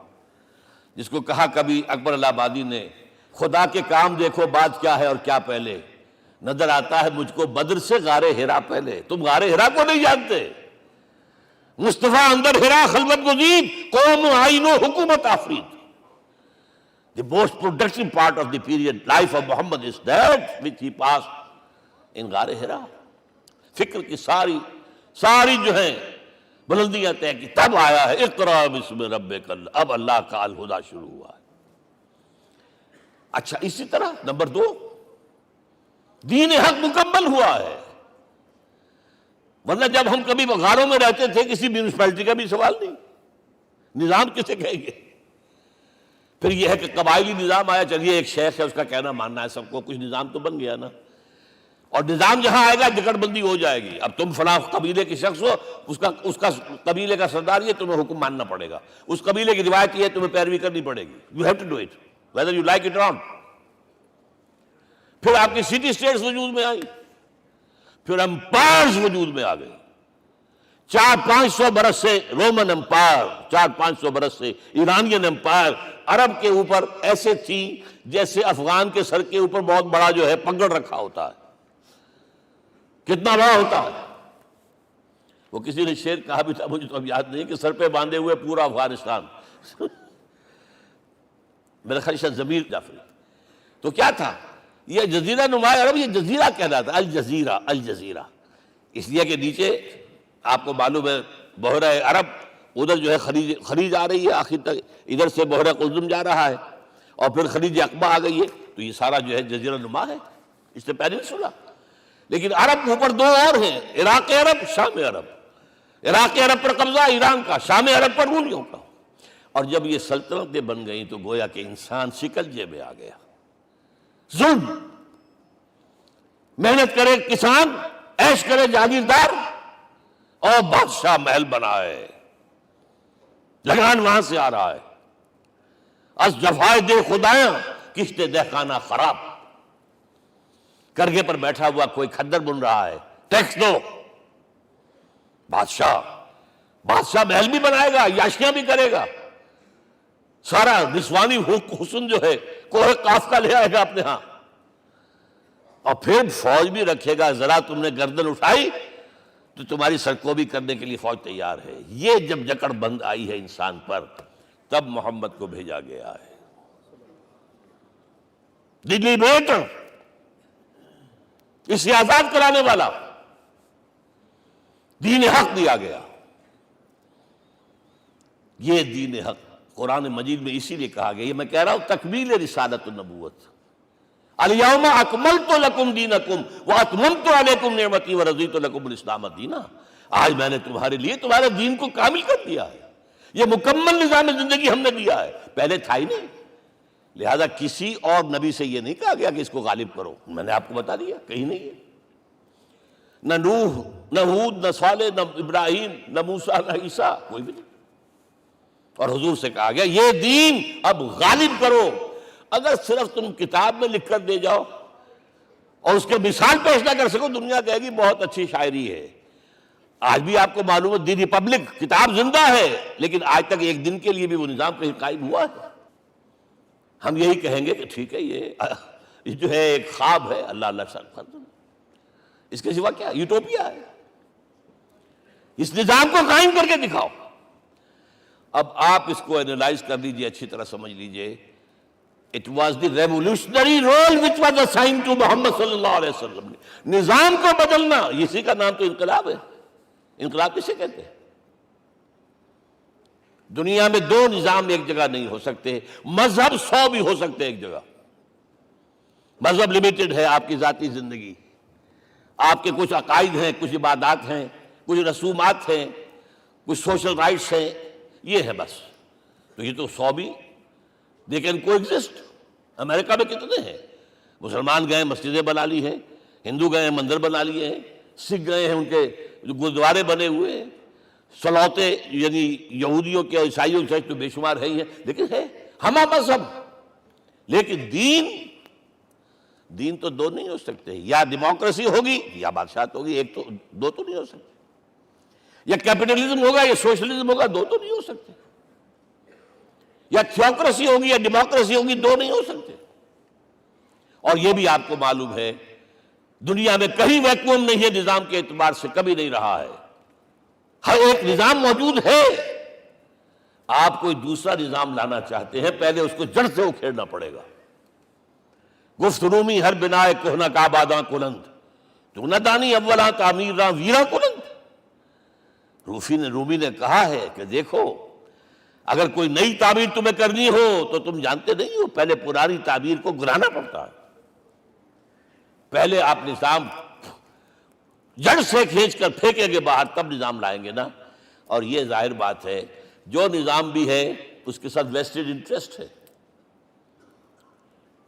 جس کو کہا کبھی اکبر اللہ آبادی نے، خدا کے کام دیکھو بعد کیا ہے اور کیا پہلے، نظر آتا ہے مجھ کو بدر سے غار حرا پہلے۔ تم غار حرا کو نہیں جانتے، مصطفیٰ اندر حرا خلوت گزید، قوم آئین و حکومت آفرید۔ The most productive part of the period life of Muhammad is that which he passed in غار حرا۔ فکر کی ساری جو ہیں بلندیاں طے کی، تب آیا ہے اقرأ باسم ربک، اب اللہ کا الہدیٰ شروع ہوا ہے۔ اچھا، اسی طرح نمبر 2، دین حق مکمل ہوا ہے۔ ورنہ جب ہم کبھی غاروں میں رہتے تھے کسی میونسپلٹی کا بھی سوال نہیں، نظام کسے کہیں گے؟ پھر یہ ہے کہ قبائلی نظام آیا، چلیے ایک شیخ ہے اس کا کہنا ماننا ہے سب کو، کچھ نظام تو بن گیا نا۔ اور نظام جہاں آئے گا جکڑ بندی ہو جائے گی، اب تم فلاں قبیلے کے شخص ہو، اس کا قبیلے کا سردار یہ، تمہیں حکم ماننا پڑے گا، اس قبیلے کی روایت یہ ہے، تمہیں پیروی کرنی پڑے گی، you have to do it whether you like it اور ناٹ۔ پھر آپ کی سٹی اسٹیٹس وجود میں آئی، پھر امپائرز وجود میں آ گئے۔ 400-500 برس سے رومن امپائر، 400-500 برس سے ایرانین امپائر عرب کے اوپر ایسے تھی جیسے افغان کے سر کے اوپر بہت بڑا جو ہے پگڑ رکھا ہوتا ہے۔ کتنا بڑا ہوتا ہے؟ وہ کسی نے شعر کہا بھی تھا، مجھے تو اب یاد نہیں، کہ سر پہ باندھے ہوئے پورا افغانستان۔ میرا خیال ہے ضمیر جعفری۔ تو کیا تھا یہ جزیرہ نما عرب، یہ جزیرہ کہلاتا ہے، الجزیرہ، الجزیرہ، اس لیے کہ نیچے آپ کو معلوم ہے بحیرہ عرب، ادھر جو ہے خلیج آ رہی ہے آخر تک، ادھر سے بحیرہ قلزم جا رہا ہے، اور پھر خلیج عقبہ آ گئی ہے، تو یہ سارا جو ہے جزیرہ نما ہے، اس سے پیننسولا۔ لیکن عرب اوپر دو اور ہیں، عراق عرب، شام عرب۔ عراق عرب پر قبضہ ایران کا، شام عرب پر رومیوں کا۔ اور جب یہ سلطنتیں بن گئیں تو گویا کہ انسان شکنجے میں آ گیا۔ ظلم، محنت کرے کسان، عیش کرے جاگیردار، اور بادشاہ محل بنائے، لگان وہاں سے آ رہا ہے۔ از جفائے دے خدایاں کشتے دہ خانہ خراب۔ کرگے پر بیٹھا ہوا کوئی کھدر بن رہا ہے، ٹیکس دو۔ بادشاہ محل بھی بنائے گا، یاشیاں بھی کرے گا، سارا نسوانی حسن جو ہے کوہ قاف کا لے آئے گا اپنے ہاں، اور پھر فوج بھی رکھے گا۔ ذرا تم نے گردن اٹھائی تو تمہاری سرکوبی کرنے کے لیے فوج تیار ہے۔ یہ جب جکڑ بند آئی ہے انسان پر، تب محمد کو بھیجا گیا ہے۔ دلی بیٹ، اسے آزاد کرانے والا، دین حق دیا گیا۔ یہ دین حق قرآن مجید میں اسی لیے کہا گیا، یہ میں کہہ رہا ہوں تکمیل رسالت النبوت۔ الیوم اکملت لکم دینکم واتممت علیکم نعمتی ورضیت لکم الاسلام دینا۔ آج میں نے تمہارے لیے تمہارے دین کو کامل کر دیا ہے، یہ مکمل نظام زندگی ہم نے دیا ہے، پہلے تھا ہی نہیں۔ لہذا کسی اور نبی سے یہ نہیں کہا گیا کہ اس کو غالب کرو، میں نے آپ کو بتا دیا کہیں نہیں ہے۔ نہ نوح، نہ ہود، نہ صالح، نہ ابراہیم، نہ موسیٰ، نہ عیسیٰ، کوئی بھی نہیں۔ اور حضور سے کہا گیا یہ دین اب غالب کرو۔ اگر صرف تم کتاب میں لکھ کر دے جاؤ اور اس کے مثال پیش نہ کر سکو، دنیا کہے گی بہت اچھی شاعری ہے۔ آج بھی آپ کو معلوم ہے دی ریپبلک کتاب زندہ ہے، لیکن آج تک ایک دن کے لیے بھی وہ نظام کہیں قائم ہوا ہے؟ ہم یہی کہیں گے کہ ٹھیک ہے، یہ جو ہے ایک خواب ہے، اللہ اللہ سر، اس کے سوا کیا یوٹوپیا ہے؟ اس نظام کو قائم کر کے دکھاؤ۔ اب آپ اس کو اینالائز کر لیجئے، اچھی طرح سمجھ لیجئے۔ It was the revolutionary role which was assigned to محمد صلی اللہ علیہ وسلم۔ نظام کو بدلنا، اسی کا نام تو انقلاب ہے۔ انقلاب کسے کہتے ہیں؟ دنیا میں دو نظام ایک جگہ نہیں ہو سکتے، مذہب 100 بھی ہو سکتے ایک جگہ۔ مذہب لمیٹڈ ہے، آپ کی ذاتی زندگی، آپ کے کچھ عقائد ہیں، کچھ عبادات ہیں، کچھ رسومات ہیں، کچھ سوشل رائٹس ہیں، یہ ہے بس۔ تو یہ تو 100 بھی دے کین کو ایگزسٹ۔ امریکہ میں کتنے ہیں؟ مسلمان گئے مسجدیں بنا لی ہیں، ہندو گئے مندر بنا لیے ہیں، سکھ گئے ہیں ان کے گردوارے بنے ہوئے ہیں، سلوتے یعنی یہودیوں کے عیسائیوں سے تو بے شمار ہے ہی ہیں، لیکن ہے ہمہ مذہب۔ لیکن دین تو دو نہیں ہو سکتے، یا ڈیموکریسی ہوگی یا بادشاہت ہوگی، ایک تو دو تو نہیں ہو سکتے۔ یا کیپٹلزم ہوگا یا سوشلزم ہوگا، دو تو نہیں ہو سکتے۔ یا تھیوکریسی ہوگی یا ڈیموکریسی ہوگی، دو نہیں ہو سکتے۔ اور یہ بھی آپ کو معلوم ہے دنیا میں کہیں ویکوم نہیں ہے، نظام کے اعتبار سے کبھی نہیں رہا ہے، ہر ایک نظام موجود ہے۔ آپ کوئی دوسرا نظام لانا چاہتے ہیں، پہلے اس کو جڑ سے اکھیڑنا پڑے گا۔ گفت رومی ہر بنائے کوہنا کا آباداں کنند، تو نہ دانی اولاں تعمیر راں ویراں کنند۔ رومی نے کہا ہے کہ دیکھو، اگر کوئی نئی تعمیر تمہیں کرنی ہو تو تم جانتے نہیں ہو پہلے پرانی تعمیر کو گرانا پڑتا ہے۔ پہلے آپ نظام جڑ سے کھینچ کر پھینکیں گے باہر، تب نظام لائیں گے نا۔ اور یہ ظاہر بات ہے جو نظام بھی ہے اس کے ساتھ ویسٹڈ انٹرسٹ ہے،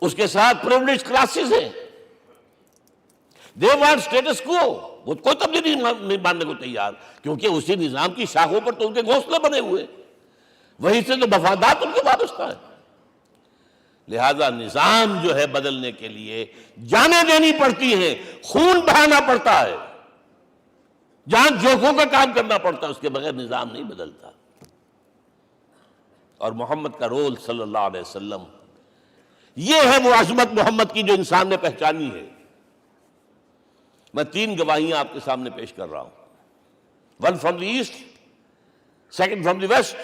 اس کے ساتھ پریولیج کلاسز ہیں، دے وانٹ اسٹیٹس کو، وہ کوئی تبدیلی نہیں ماننے کو تیار، کیونکہ اسی نظام کی شاخوں پر تو ان کے گھونسلے بنے ہوئے، وہیں سے تو مفادات ان کے وابستہ ہیں۔ لہذا نظام جو ہے بدلنے کے لیے جانیں دینی پڑتی ہیں، خون بہانا پڑتا ہے، جان جوکھوں کا کام کرنا پڑتا ہے، اس کے بغیر نظام نہیں بدلتا۔ اور محمد کا رول صلی اللہ علیہ وسلم، یہ ہے وہ عظمت محمد کی جو انسان نے پہچانی ہے۔ میں 3 گواہیاں آپ کے سامنے پیش کر رہا ہوں، 1 from the east, 2 from the west,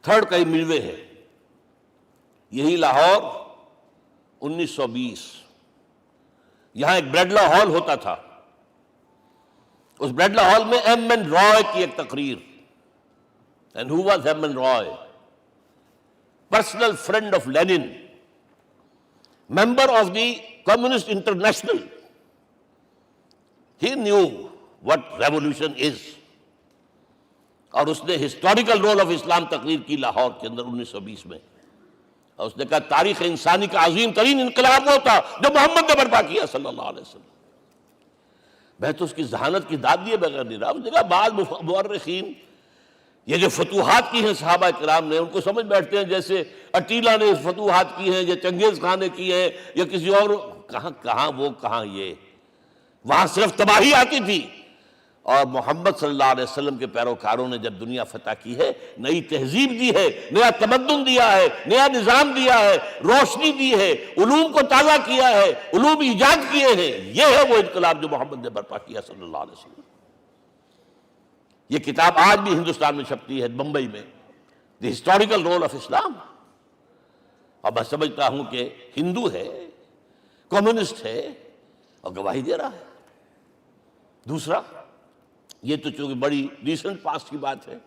3 کئی ملوے ہے۔ یہی لاہور 1920، یہاں ایک بریڈلا ہال ہوتا تھا، اس بریڈلا ہال میں ایم این رائے کی ایک تقریر۔ And who was M. N. Roy? Personal friend of Lenin, member of the Communist International, He knew what revolution is. اور اس نے ہسٹوریکل رول آف اسلام تقریر کی لاہور کے اندر 1920 میں، اور اس نے کہا تاریخ انسانی کا عظیم ترین انقلاب وہ تھا جو محمد نے برپا کیا صلی اللہ علیہ وسلم۔ میں تو اس کی ذہانت کی داد دیے بغیر نہیں رہا۔ اس نے کہا بعض مورخین یہ جو فتوحات کی ہیں صحابہ کرام نے، ان کو سمجھ بیٹھتے ہیں جیسے اٹیلا نے فتوحات کی ہیں یا چنگیز خان نے کی ہیں یا کسی اور، کہاں وہ کہاں یہ، وہاں صرف تباہی آتی تھی، اور محمد صلی اللہ علیہ وسلم کے پیروکاروں نے جب دنیا فتح کی ہے، نئی تہذیب دی ہے، نیا تمدن دیا ہے، نیا نظام دیا ہے، روشنی دی ہے، علوم کو تازہ کیا ہے، علوم ایجاد کیے ہیں، یہ ہے وہ انقلاب جو محمد نے برپا کیا صلی اللہ علیہ وسلم۔ یہ کتاب آج بھی ہندوستان میں چھپتی ہے، بمبئی میں، دی ہسٹوریکل رول آف اسلام، اور میں سمجھتا ہوں کہ ہندو ہے، کمیونسٹ ہے، اور گواہی دے رہا ہے۔ دوسرا، یہ تو چونکہ بڑی ریسنٹ پاسٹ کی بات ہے،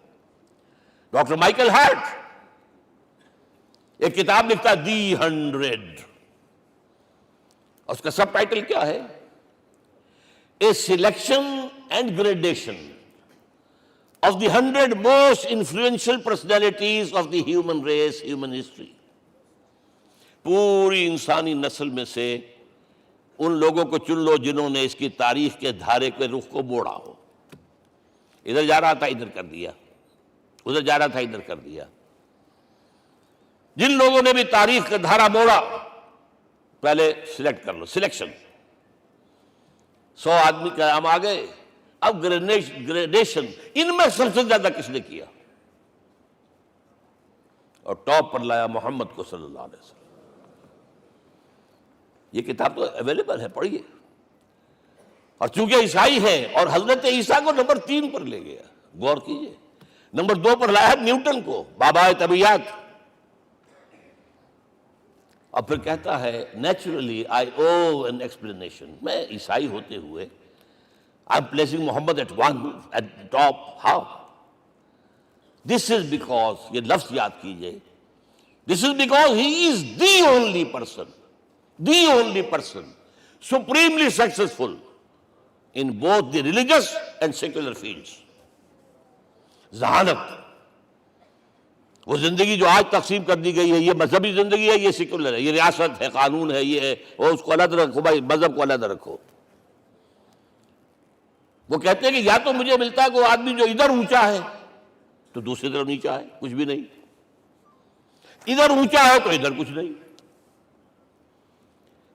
ڈاکٹر مائیکل ہارٹ ایک کتاب لکھتا ہے دی 100، اور اس کا سب ٹائٹل کیا ہے؟ A selection and gradation of the 100 most influential personalities of the human race, human history۔ پوری انسانی نسل میں سے ان لوگوں کو چن لو جنہوں نے اس کی تاریخ کے دھارے کے رخ کو موڑا ہو۔ ادھر جا رہا تھا ادھر کر دیا، ادھر جا رہا تھا ادھر کر دیا۔ جن لوگوں نے بھی تاریخ کا دھارا موڑا، پہلے سلیکٹ کر لو، سلیکشن۔ 100 آدمی کا نام آ گئے، اب گریڈیشن، ان میں سب سے زیادہ کس نے کیا، اور ٹاپ پر لایا محمد کو صلی اللہ علیہ وسلم۔ یہ کتاب تو اویلیبل ہے، پڑھیے۔ اور چونکہ عیسائی ہے اور حضرت عیسیٰ کو نمبر 3 پر لے گیا، غور کیجئے، نمبر 2 پر لایا نیوٹن کو، بابائے طبیعیات، اور پھر کہتا ہے naturally I O an explanation. میں عیسائی ہوتے ہوئے I'm placing Muhammad at top. How? This is because, یہ لفظ یاد کیجئے، this is because he is the only person supremely successful in both the religious and secular fields۔ ذہانت، وہ زندگی جو آج تقسیم کر دی گئی ہے، یہ مذہبی زندگی ہے، یہ سیکولر ہے، یہ ریاست ہے، قانون ہے، یہ ہے، وہ اس کو علیحدہ رکھو بھائی، مذہب کو علیحدہ رکھو۔ وہ کہتے ہیں کہ یا تو مجھے ملتا ہے کہ وہ آدمی جو ادھر اونچا ہے تو دوسری طرف نیچا ہے، کچھ بھی نہیں، ادھر اونچا ہے تو ادھر کچھ نہیں۔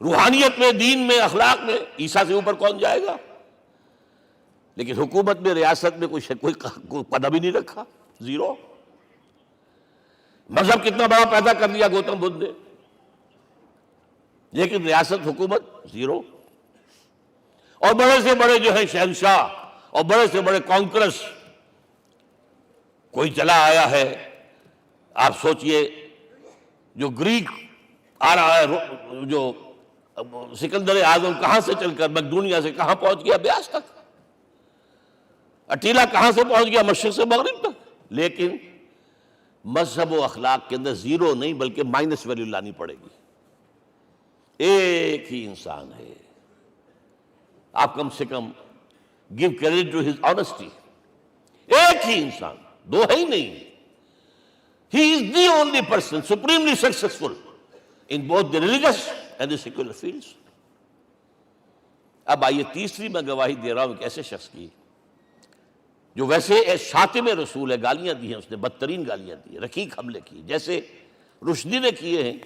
روحانیت میں، دین میں، اخلاق میں عیسیٰ سے اوپر کون جائے گا؟ لیکن حکومت میں، ریاست میں کوئی پدہ بھی نہیں رکھا، زیرو۔ مذہب کتنا بڑا پیدا کر لیا گوتم بدھ نے، لیکن ریاست، حکومت زیرو۔ اور بڑے سے بڑے جو ہے شہنشاہ اور بڑے سے بڑے کانکرس، کوئی چلا آیا ہے، آپ سوچئے جو گریک آ رہا ہے، جو سکندر اعظم کہاں سے چل کر مقدونیہ سے کہاں پہنچ گیا؟ بیاس تک۔ اٹیلا کہاں سے پہنچ گیا؟ مشرق سے مغرب تک۔ لیکن مذہب و اخلاق کے اندر زیرو نہیں بلکہ مائنس ویلیو لانی پڑے گی۔ ایک ہی انسان ہے، آپ کم سے کم give credit to his honesty۔ ایک ہی انسان، دو ہے ہی نہیں۔ He is the only person supremely successful in both the religious and the secular fields۔ اب آئیے تیسری میں گواہی دے رہا ہوں ایک ایسے شخص کی جو ویسے شاتم رسول ہے، گالیاں دی ہیں اس نے، بدترین گالیاں دی ہیں، رقیق حملے کی، جیسے رشدی نے کیے ہیں،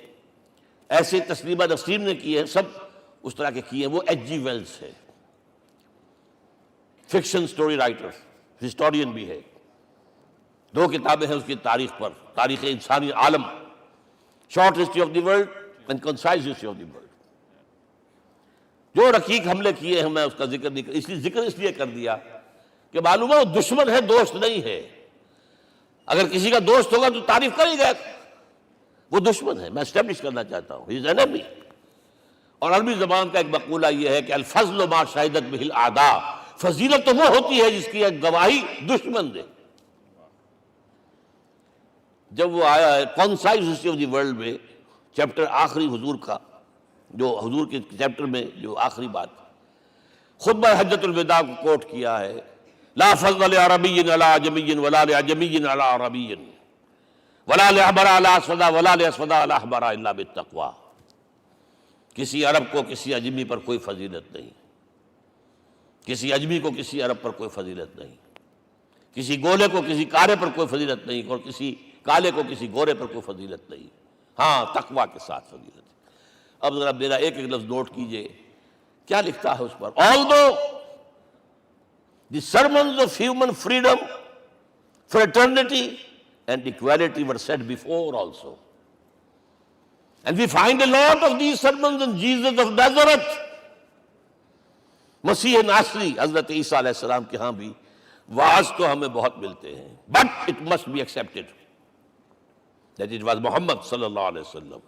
ایسے تسلیمہ نسیم نے کیے ہیں، سب اس طرح کے کیے ہیں۔ وہ ایچ جی ویلز ہے، فکشن سٹوری رائٹر، ہسٹورین بھی ہے، 2 کتابیں ہیں اس کی تاریخ پر، تاریخ انسانی عالم، short history of the world and concise history of the world. جو رقیق حملے کیے ہیں میں اس کا ذکر نہیں اس لیے کر دیا کہ معلوم ہے وہ دشمن ہے، دوست نہیں ہے۔ اگر کسی کا دوست ہوگا تو تعریف کر ہی گیا، وہ دشمن ہے، میں اسٹیبلش کرنا چاہتا ہوں، ہی از انیمی۔ اور عربی زبان کا ایک مقولہ یہ ہے کہ الفضل ما شہدت بہ الاعداء، فضیلت تو وہ ہوتی ہے جس کی ایک گواہی دشمن دے۔ جب وہ آیا ہے concise history of the world میں، چیپٹر آخری حضور کا، جو حضور کے چیپٹر میں جو آخری بات، خطبہ حجۃ الوداع کو کوٹ کیا ہے، لا فضل لعربی علی عجمی ولا لعجمی علی عربی ولا لأحمر علی اسود ولا لأسود علی احمر الا بالتقوی۔ کسی عرب کو کسی عجمی پر کوئی فضیلت نہیں، کسی عجمی کو کسی عرب پر کوئی فضیلت نہیں، کسی گولے کو کسی کالے پر کوئی فضیلت نہیں، اور کسی کالے کو کسی گورے پر کوئی فضیلت نہیں، ہاں تقوی کے ساتھ فضیلت ہے۔ اب ذرا میرا ایک ایک لفظ نوٹ کیجئے، کیا لکھتا ہے اس پر؟ Although the sermons of human freedom, fraternity and equality were said before also, and we find a lot of these sermons in Jesus of Nazareth، مسیح ناصری حضرت عیسیٰ علیہ السلام کے ہاں بھی وعظ تو ہمیں بہت ملتے ہیں، but it must be accepted that it was Muhammad صلی اللہ علیہ وسلم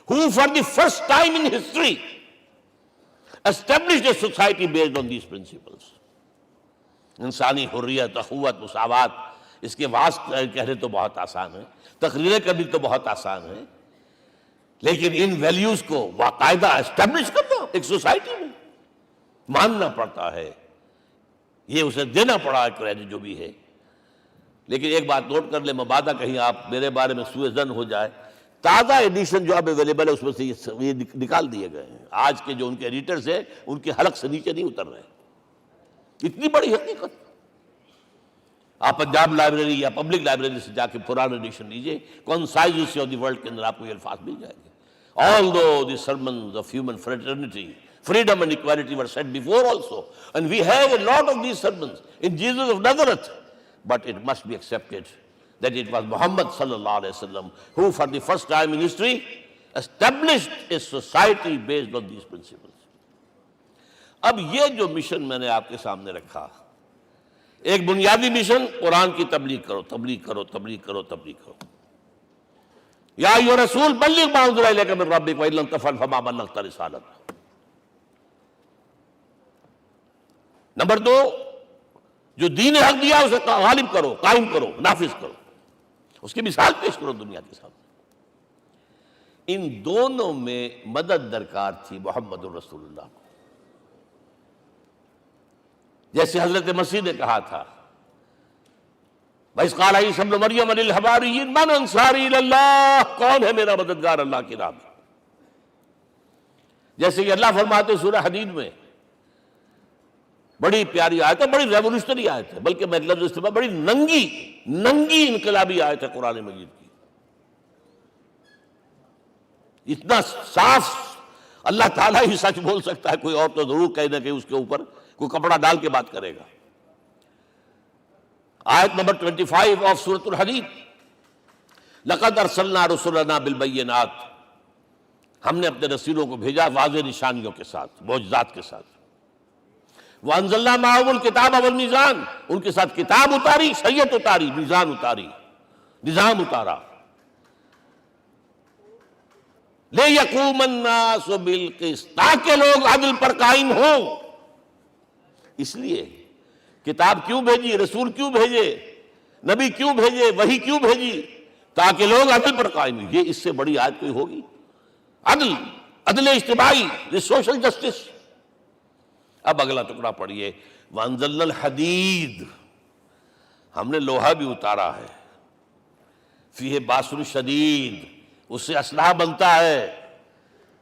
who for the first time in history established a society based on these principles۔ انسانی حریت، اخوت، مساوات، اس کے وعظ کہنے تو بہت آسان ہے، تقریریں کرنی تو بہت آسان ہے، لیکن ان ویلیوز کو باقاعدہ اسٹیبلش کرنا ایک سوسائٹی میں ماننا پڑتا ہے، یہ اسے دینا پڑا ہے کریڈٹ جو بھی ہے۔ لیکن ایک بات نوٹ کر لیں، مبادہ کہیں آپ میرے بارے میں سوء ظن ہو جائے، تازہ ایڈیشن جو اب اویلیبل ہے اس میں سے یہ نکال دیے گئے ہیں، آج کے جو ان کے ایڈیٹرز ہیں ان کے حلق سے نیچے نہیں اتر رہے، اتنی بڑی حقیقت۔ آپ پنجاب لائبریری یا پبلک لائبریری سے جا کے پرانا ایڈیشن لیجئے، کنسائزیشن آف دی ورلڈ کے اندر آپ کو یہ الفاظ مل جائیں گے۔ Although the sermons of human fraternity, freedom and equality were said before also, and we have a lot of these sermons in Jesus of Nazareth, but it must be accepted that it was Muhammad sallallahu alaihi wasallam who for the first time in history established a society based on these principles۔ اب یہ جو mission میں نے آپ کے سامنے رکھا، ایک بنیادی مشن قرآن کی تبلیغ کرو، تبلیغ کرو، تبلیغ کرو، تبلیغ کرو، یا ایھا رسول بلغ ما انزل الیک من ربک وان لم تفعل فما بلغت رسالتہ۔ نمبر دو، جو دین حق دیا اسے غالب کرو، قائم کرو، نافذ کرو، اس کی مثال پیش کرو دنیا کے سامنے۔ ان دونوں میں مدد درکار تھی محمد الرسول اللہ کو، جیسے حضرت مسیح نے کہا تھا، وَإِذْ قَالَ عِيسَىٰ ابْنُ مَرْيَمَ لِلْحَوَارِيِّينَ مَنْ أَنصَارِي إِلَى اللَّهِ، کون ہے میرا مددگار اللہ کی راہ میں؟ جیسے کہ اللہ فرماتے سورہ حدید میں، بڑی پیاری آیت ہے، بڑی ریولوشنری آیت ہے، بلکہ میں لفظ استعمال، بڑی ننگی انقلابی آیت ہے قرآن مجید کی۔ اتنا صاف اللہ تعالیٰ ہی سچ بول سکتا ہے، کوئی اور تو ضرور کہیں نہ کہیں اس کے اوپر کوئی کپڑا ڈال کے بات کرے گا۔ آیت نمبر 25 آف سورۃ الحدید، لقد ارسلنا رسلنا بالبینات، ہم نے اپنے رسولوں کو بھیجا واضح نشانیوں کے ساتھ، معجزات کے ساتھ۔ وانزلنا معهم الکتاب والمیزان، ان کے ساتھ کتاب اتاری، شریعت اتاری، میزان اتاری، نظام اتارا۔ لِيَقُومَ النَّاسُ بِالْقِسْطِ، تاکہ لوگ عدل پر قائم ہوں۔ اس لیے کتاب کیوں بھیجی، رسول کیوں بھیجے، نبی کیوں بھیجے، وحی کیوں بھیجی؟ تاکہ لوگ عدل پر قائم ہوں۔ یہ اس سے بڑی آیت کوئی ہوگی؟ عدل اجتماعی، سوشل جسٹس۔ اب اگلا ٹکڑا پڑھیے، وَأَنزَلْنَا الْحَدِيدَ، ہم نے لوہا بھی اتارا ہے، فِيهِ بَأْسٌ شَدِيدٌ، اس سے اسلحہ بنتا ہے،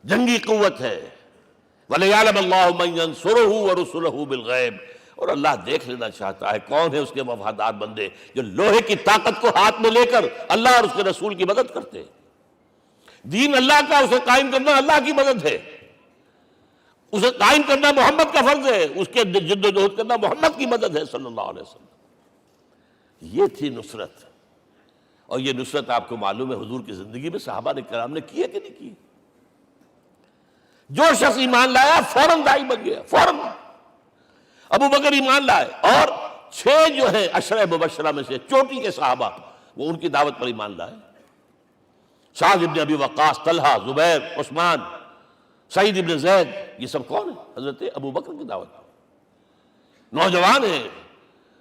جنگی قوت ہے۔ وَلِيَعْلَمَ اللَّهُ مَن يَنصُرُهُ وَرُسُلَهُ بِالْغَيْبِ، اور اللہ دیکھ لینا چاہتا ہے کون ہے اس کے وفادار بندے جو لوہے کی طاقت کو ہاتھ میں لے کر اللہ اور اس کے رسول کی مدد کرتے ہیں۔ دین اللہ کا، اسے قائم کرنا اللہ کی مدد ہے، اسے قائم کرنا محمد کا فرض ہے، اس کے جد و جہد کرنا محمد کی مدد ہے صلی اللہ علیہ وسلم۔ یہ تھی نصرت، اور یہ نصرت آپ کو معلوم ہے حضور کی زندگی میں صحابہ نے کرام نے کی ہے کہ نہیں کی؟ جو شخص ایمان لایا فوراً داعی بن گیا، فوراً۔ ابو بکر ایمان لائے، اور 6 جو ہیں عشرہ مبشرہ میں سے چوٹی کے صحابہ، وہ ان کی دعوت پر ایمان لائے۔ سعد ابن ابی وقاص، طلحہ، زبیر، عثمان، سعید ابن زید، یہ سب کون ہیں؟ حضرت ابو بکر کی دعوت پر نوجوان ہیں۔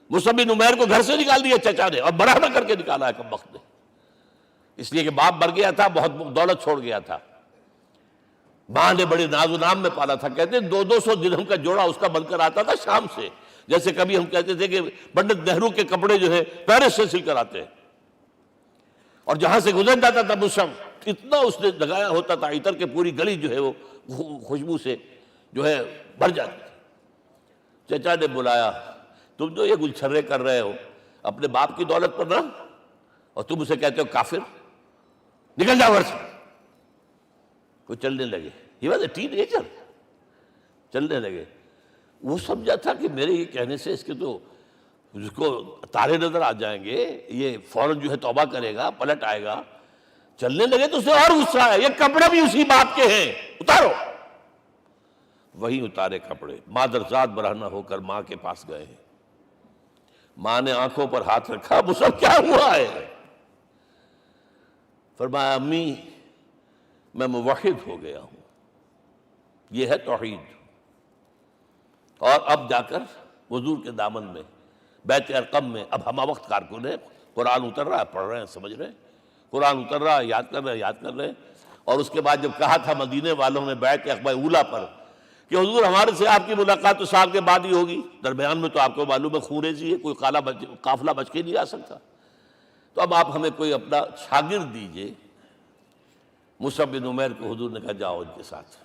مصعب بن عمیر کو گھر سے نکال دیا چچا نے، اور برہنہ کر کے نکالا ہے کم وقت نے، اس لیے کہ باپ مر گیا تھا، بہت دولت چھوڑ گیا تھا۔ ماں نے بڑے ناز و نام میں پالا تھا، کہتے 200 درہم کا جوڑا اس کا بن کر آتا تھا شام سے، جیسے کبھی ہم کہتے تھے کہ پنڈت نہرو کے کپڑے جو ہے پیرس سے سل کر آتے ہیں، اور جہاں سے گزر جاتا تھا مصحف اتنا اس نے لگایا ہوتا تھا عطر کے پوری گلی جو ہے وہ خوشبو سے جو ہے بھر جاتی تھی۔ چچا نے بلایا، تم جو یہ گلچھرے کر رہے ہو اپنے باپ کی دولت پر نہ، اور تم اسے کہتے ہو کافر، نکل جاؤ گھر سے۔ وہ چلنے لگے، he was a ten ager, چلنے لگے۔ وہ سمجھا تھا کہ میرے یہ کہنے سے اس کے تو اس کو تارے نظر آ جائیں گے، یہ فوراً جو ہے توبہ کرے گا، پلٹ آئے گا۔ چلنے لگے تو اسے اور غصہ آیا، یہ کپڑے بھی اسی باپ کے ہیں، اتارو۔ وہی اتارے کپڑے، مادرزاد برہنہ ہو کر ماں کے پاس گئے ہیں۔ ماں نے آنکھوں پر ہاتھ رکھا، مصعب کیا ہوا ہے؟ فرمایا امی میں موحد ہو گیا ہوں، یہ ہے توحید۔ اور اب جا کر حضور کے دامن میں بیت ارقم میں اب ہمہ وقت کارکن ہے، قرآن اتر رہا ہے، پڑھ رہے ہیں، سمجھ رہے ہیں، قرآن اتر رہا ہے، یاد کر رہے ہیں، یاد کر رہے ہیں۔ اور اس کے بعد جب کہا تھا مدینے والوں نے بیعت عقبہ اولیٰ پر کہ حضور ہمارے سے آپ کی ملاقات تو سال کے بعد ہی ہوگی، درمیان میں تو آپ کو معلوم ہے خونریزی ہے، کوئی قافلہ بچ کے نہیں آ سکتا، تو اب آپ ہمیں کوئی اپنا شاگرد دیجئے۔ مصعب بن عمیر کو حضور نے کہا جاؤ ان کے ساتھ۔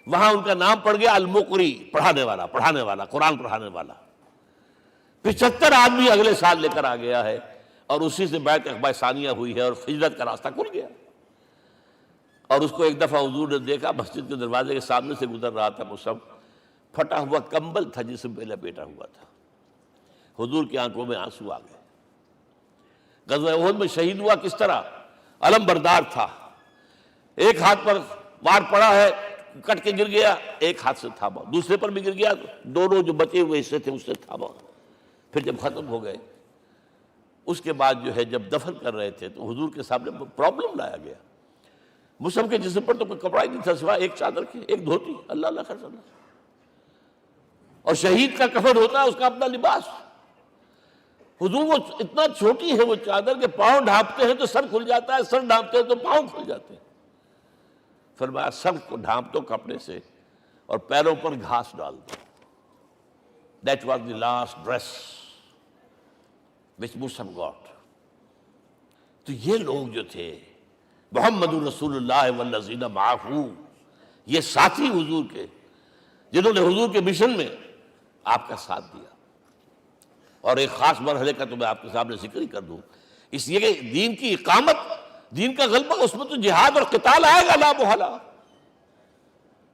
وہاں ان کا نام پڑ گیا المقری، پڑھانے والا، قرآن پڑھانے والا۔ 75 آدمی اگلے سال لے کر آ گیا ہے، اور اسی سے بیعت عقبہ ثانیہ ہوئی ہے، اور ہجرت کا راستہ کھل گیا۔ اور اس کو ایک دفعہ حضور نے دیکھا، مسجد کے دروازے کے سامنے سے گزر رہا تھا مصعب، پھٹا ہوا کمبل تھا جس میں لپیٹا ہوا تھا۔ حضور کی آنکھوں میں آنسو آ گئے۔ غزوہ احد میں شہید ہوا کس طرح؟ علم بردار تھا، ایک ہاتھ پر وار پڑا ہے، کٹ کے گر گیا، ایک ہاتھ سے تھاما، دوسرے پر بھی گر گیا، دونوں جو بچے ہوئے حصے تھے اس سے تھاما۔ پھر جب ختم ہو گئے، اس کے بعد جو ہے جب دفن کر رہے تھے تو حضور کے سامنے پرابلم لایا گیا۔ مصعب کے جسم پر تو کوئی کپڑا ہی نہیں تھا سوائے ایک چادر کے، ایک دھوتی، اللہ اللہ خیر اللہ۔ اور شہید کا کفن ہوتا ہے اس کا اپنا لباس۔ حضور وہ اتنا چھوٹی ہے وہ چادر کہ پاؤں ڈھانپتے ہیں تو سر کھل جاتا ہے، سر ڈھانپتے ہیں تو پاؤں کھل جاتے ہیں۔ فرمایا سر کو ڈھانپ دو کپڑے سے اور پیروں پر گھاس ڈال دو۔ That was the last dress which Mus'ab got۔ تو یہ لوگ جو تھے محمد رسول اللہ والذین معہ، یہ ساتھی حضور کے، جنہوں نے حضور کے مشن میں آپ کا ساتھ دیا۔ اور ایک خاص مرحلے کا تو میں آپ کے سامنے ذکر ہی کر دوں، اس لیے کہ دین کی اقامت، دین کا غلبہ، اس میں تو جہاد اور قتال آئے گا لا محالہ۔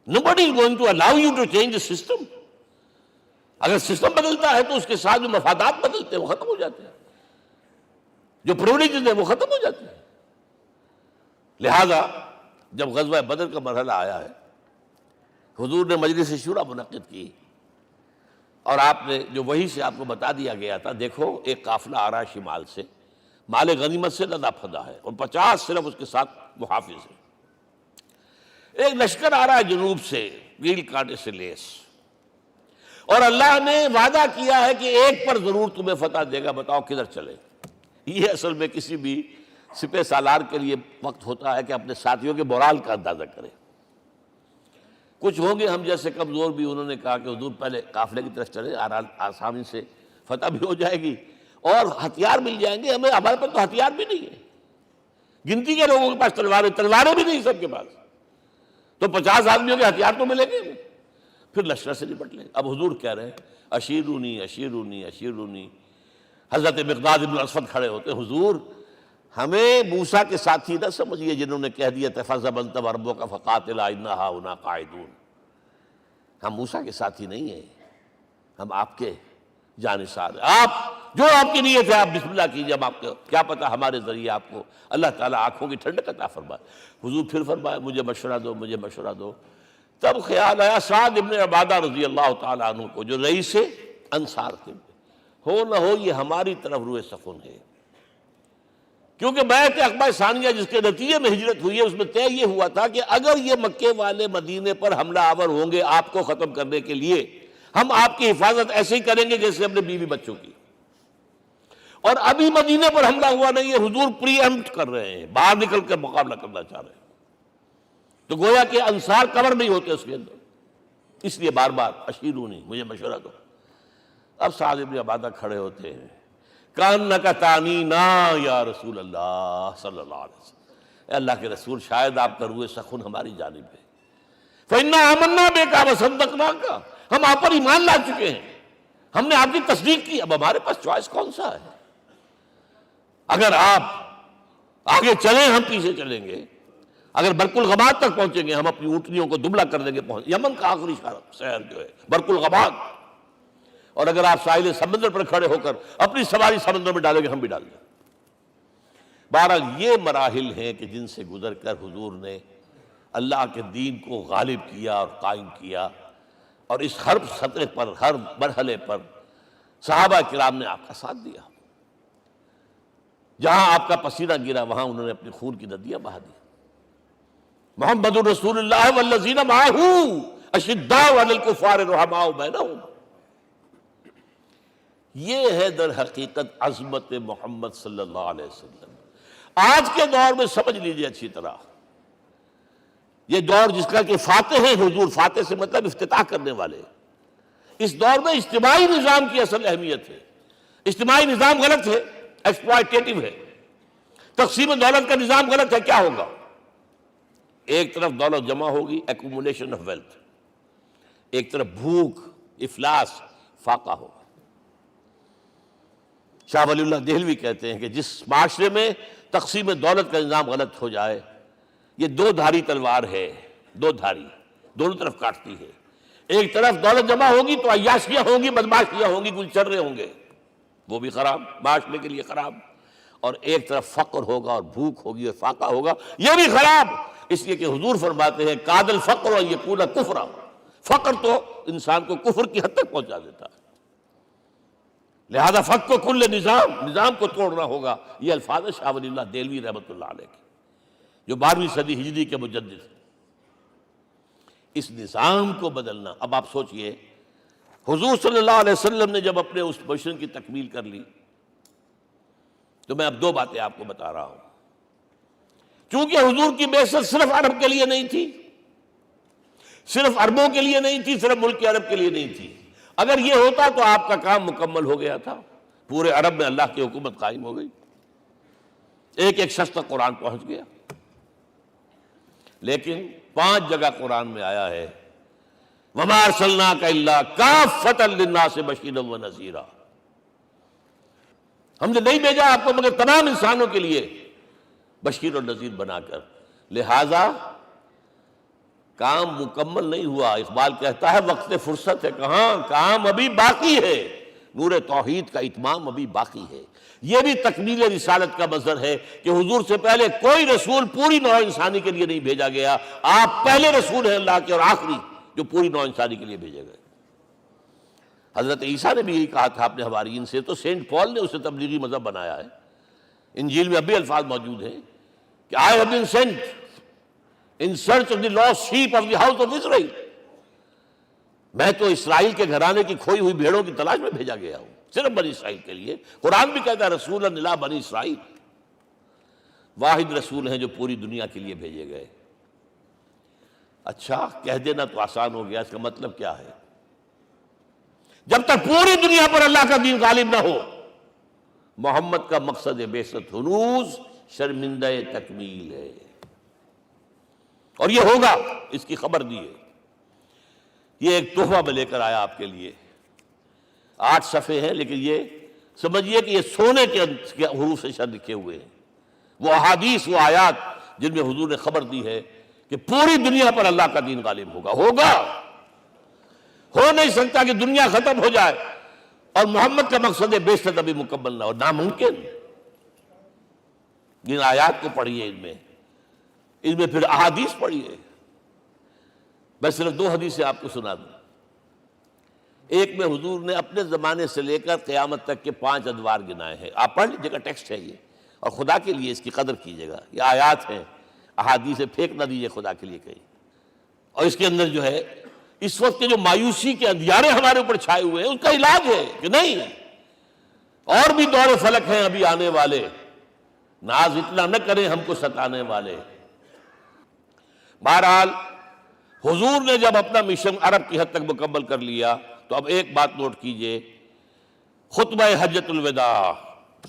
Nobody is going to allow you to change the system۔ اگر سسٹم بدلتا ہے تو اس کے ساتھ جو مفادات بدلتے ہیں وہ ختم ہو جاتے ہیں، جو پریولیجز ہیں وہ ختم ہو جاتے ہیں۔ لہذا جب غزوہ بدر کا مرحلہ آیا ہے، حضور نے مجلس شورا منعقد کی، اور آپ نے جو وحی سے آپ کو بتا دیا گیا تھا، دیکھو ایک قافلہ آ رہا ہے شمال سے، مال غنیمت سے لدا پھدا ہے، اور 50 صرف اس کے ساتھ محافظ ہیں۔ ایک لشکر آ رہا ہے جنوب سے، ریل کانٹے سے لیس، اور اللہ نے وعدہ کیا ہے کہ ایک پر ضرور تمہیں فتح دے گا، بتاؤ کدھر چلے۔ یہ اصل میں کسی بھی سپہ سالار کے لیے وقت ہوتا ہے کہ اپنے ساتھیوں کے مورال کا اندازہ کرے۔ کچھ ہوں گے ہم جیسے کمزور بھی، انہوں نے کہا کہ حضور پہلے قافلے کی طرف چلے، آسانی سے فتح بھی ہو جائے گی اور ہتھیار مل جائیں گے ہمیں، ہمارے پاس تو ہتھیار بھی نہیں ہے، گنتی کے لوگوں کے پاس تلواریں بھی نہیں سب کے پاس، تو 50 آدمیوں کے ہتھیار تو ملیں گے، پھر لشکر سے نپٹ لیں۔ اب حضور کہہ رہے ہیں اشیرونی اشیرونی اشیرونی۔ حضرت مقداد بن اسود کھڑے ہوتے، حضور ہمیں موسیٰ کے ساتھی نہ سمجھیے جنہوں نے کہہ دیا فَاذْهَبْ أَنْتَ وَرَبُّكَ فَقَاتِلَا إِنَّا هَاهُنَا قَاعِدُونَ۔ ہم موسیٰ کے ساتھی نہیں ہیں، ہم آپ کے جانثار ہیں، آپ جو آپ کی نیت ہے آپ بسم اللہ کیجئے، ہم آپ کو کیا پتہ ہمارے ذریعے آپ کو اللہ تعالیٰ آنکھوں کی ٹھنڈک عطا فرمائے۔ حضور پھر فرمایا مجھے مشورہ دو، مجھے مشورہ دو۔ تب خیال آیا سعد ابن عبادہ رضی اللہ تعالیٰ عنہ کو، جو رئیس انصار تھے، ہو نہ ہو یہ ہماری طرف روئے سخن ہے، کیونکہ بیعت عقبہ ثانیہ جس کے نتیجے میں ہجرت ہوئی ہے اس میں طے یہ ہوا تھا کہ اگر یہ مکے والے مدینے پر حملہ آور ہوں گے آپ کو ختم کرنے کے لیے، ہم آپ کی حفاظت ایسے ہی کریں گے جیسے اپنے بیوی بچوں کی۔ اور ابھی مدینے پر حملہ ہوا نہیں ہے، حضور پری ایمپٹ کر رہے ہیں، باہر نکل کر مقابلہ کرنا چاہ رہے ہیں۔ تو گویا کہ انصار کور نہیں ہوتے اس کے اندر، اس لیے بار بار اشیرونی، مجھے مشورہ دو۔ اب سعد بن عبادہ کھڑے ہوتے ہیں، کانک تعنینا یا رسول اللہ صلی اللہ علیہ وسلم، اے اللہ کے رسول شاید آپ کا روح سخن ہماری جانب ہے، فَإِنَّا آمَنَّا بِكَ وَصَدَّقْنَاكَ، ہم آپ پر ایمان لا چکے ہیں، ہم نے آپ کی تصدیق کی، اب ہمارے پاس چوائس کون سا ہے؟ اگر آپ آگے چلیں ہم پیچھے چلیں گے، اگر برق الغماد تک پہنچیں گے ہم اپنی اونٹنیوں کو دبلا کر دیں گے، یمن کا آخری شہر جو ہے برق الغماد، اور اگر آپ ساحل سمندر پر کھڑے ہو کر اپنی سواری سمندر میں ڈالیں گے ہم بھی ڈال دیں۔ بہرحال یہ مراحل ہیں کہ جن سے گزر کر حضور نے اللہ کے دین کو غالب کیا اور قائم کیا، اور اس ہر سطح پر، ہر مرحلے پر صحابہ کرام نے آپ کا ساتھ دیا، جہاں آپ کا پسینہ گرا وہاں انہوں نے اپنی خون کی ندیاں بہا دی۔ محمد رسول اللہ والذین معہ اشداء علی الکفار رحماء بینہم، یہ ہے در حقیقت عظمت محمد صلی اللہ علیہ وسلم۔ آج کے دور میں سمجھ لیجئے اچھی طرح، یہ دور جس کا کہ فاتح ہے حضور، فاتح سے مطلب افتتاح کرنے والے، اس دور میں اجتماعی نظام کی اصل اہمیت ہے۔ اجتماعی نظام غلط ہے، ایکسپلائٹیٹو ہے، تقسیم دولت کا نظام غلط ہے۔ کیا ہوگا؟ ایک طرف دولت جمع ہوگی، ایکومولیشن آف ویلتھ، ایک طرف بھوک، افلاس، فاقہ ہوگا۔ شاہ ولی اللہ دہلوی کہتے ہیں کہ جس معاشرے میں تقسیم دولت کا نظام غلط ہو جائے، یہ دو دھاری تلوار ہے، دو دھاری، دونوں طرف کاٹتی ہے۔ ایک طرف دولت جمع ہوگی تو عیاشیاں ہوں گی، بدماشیاں ہوں گی، گلچرے ہوں گے، وہ بھی خراب، معاشرے کے لیے خراب، اور ایک طرف فقر ہوگا اور بھوک ہوگی اور فاقہ ہوگا، یہ بھی خراب۔ اس لیے کہ حضور فرماتے ہیں کاد الفقر ان یکون کفرا، فقر تو انسان کو کفر کی حد تک پہنچا دیتا ہے، لہذا فق کو کل نظام کو توڑنا ہوگا۔ یہ الفاظ شاہ ولی اللہ دہلوی رحمۃ اللہ علیہ کے، جو 12ویں صدی ہجری کے مجدد ہیں۔ اس نظام کو بدلنا، اب آپ سوچئے حضور صلی اللہ علیہ وسلم نے جب اپنے اس مشن کی تکمیل کر لی، تو میں اب دو باتیں آپ کو بتا رہا ہوں۔ چونکہ حضور کی بعثت صرف عرب کے لیے نہیں تھی، صرف عربوں کے لیے نہیں تھی، صرف ملک عرب کے لیے نہیں تھی۔ اگر یہ ہوتا تو آپ کا کام مکمل ہو گیا تھا، پورے عرب میں اللہ کی حکومت قائم ہو گئی، ایک ایک شخص تک قرآن پہنچ گیا۔ لیکن 5 جگہ قرآن میں آیا ہے وَمَا أَرْسَلْنَاكَ إِلَّا كَافَّةً لِلنَّاسِ بَشِيرًا وَنَذِيرًا، ہم نے نہیں بھیجا آپ کو مگر تمام انسانوں کے لیے بشیر اور نذیر بنا کر۔ لہذا کام مکمل نہیں ہوا۔ اقبال کہتا ہے وقت فرصت ہے کہاں، کام ابھی باقی ہے، نور توحید کا اتمام ابھی باقی ہے۔ یہ بھی تکمیل رسالت کا مظہر ہے کہ حضور سے پہلے کوئی رسول پوری نوع انسانی کے لیے نہیں بھیجا گیا، آپ پہلے رسول ہیں اللہ کے اور آخری جو پوری نوع انسانی کے لیے بھیجے گئے۔ حضرت عیسیٰ نے بھی یہی کہا تھا اپنے حواریین سے، تو سینٹ پال نے اسے تبلیغی مذہب بنایا ہے۔ انجیل میں اب بھی الفاظ موجود ہیں کہ I have been sent in search of the lost sheep of the house of Israel، میں تو اسرائیل کے گھرانے کی کھوئی ہوئی بھیڑوں کی تلاش میں بھیجا گیا ہوں، صرف بنی اسرائیل کے لیے۔ قرآن بھی کہتا ہے رسولا الی بنی اسرائیل، واحد رسول ہیں جو پوری دنیا کے لیے بھیجے گئے۔ اچھا کہہ دینا تو آسان ہو گیا، اس کا مطلب کیا ہے؟ جب تک پوری دنیا پر اللہ کا دین غالب نہ ہو، محمد کا مقصد بعثت ہنوز شرمندہ تکمیل ہے، اور یہ ہوگا، اس کی خبر دی ہے۔ یہ ایک تحفہ میں لے کر آیا آپ کے لیے، 8 صفحے ہیں، لیکن یہ سمجھیے کہ یہ سونے کے حروف سے شر لکھے ہوئے ہیں، وہ احادیث، وہ آیات جن میں حضور نے خبر دی ہے کہ پوری دنیا پر اللہ کا دین غالب ہوگا۔ ہو نہیں سکتا کہ دنیا ختم ہو جائے اور محمد کا مقصد بعثت ابھی مکمل نہ ہو، ناممکن۔ جن آیات کو پڑھیے، ان میں پھر احادیث پڑھیے۔ میں صرف 2 حدیثیں آپ کو سنا دوں۔ ایک میں حضور نے اپنے زمانے سے لے کر قیامت تک کے 5 ادوار گنائے ہیں، آپ پڑھ لیجیے گا، ٹیکسٹ ہے یہ، اور خدا کے لیے اس کی قدر کیجیے گا، یہ آیات ہیں، احادیث پھینک نہ دیجیے خدا کے لیے کہیں۔ اور اس کے اندر جو ہے اس وقت کے جو مایوسی کے اندھیارے ہمارے اوپر چھائے ہوئے ہیں، اس کا علاج ہے کہ نہیں، اور بھی دور فلک ہیں ابھی آنے والے، ناز اتنا نہ کریں ہم کو ستانے والے۔ بہرحال حضور نے جب اپنا مشن عرب کی حد تک مکمل کر لیا تو اب ایک بات نوٹ کیجئے، خطبہ حجۃ الوداع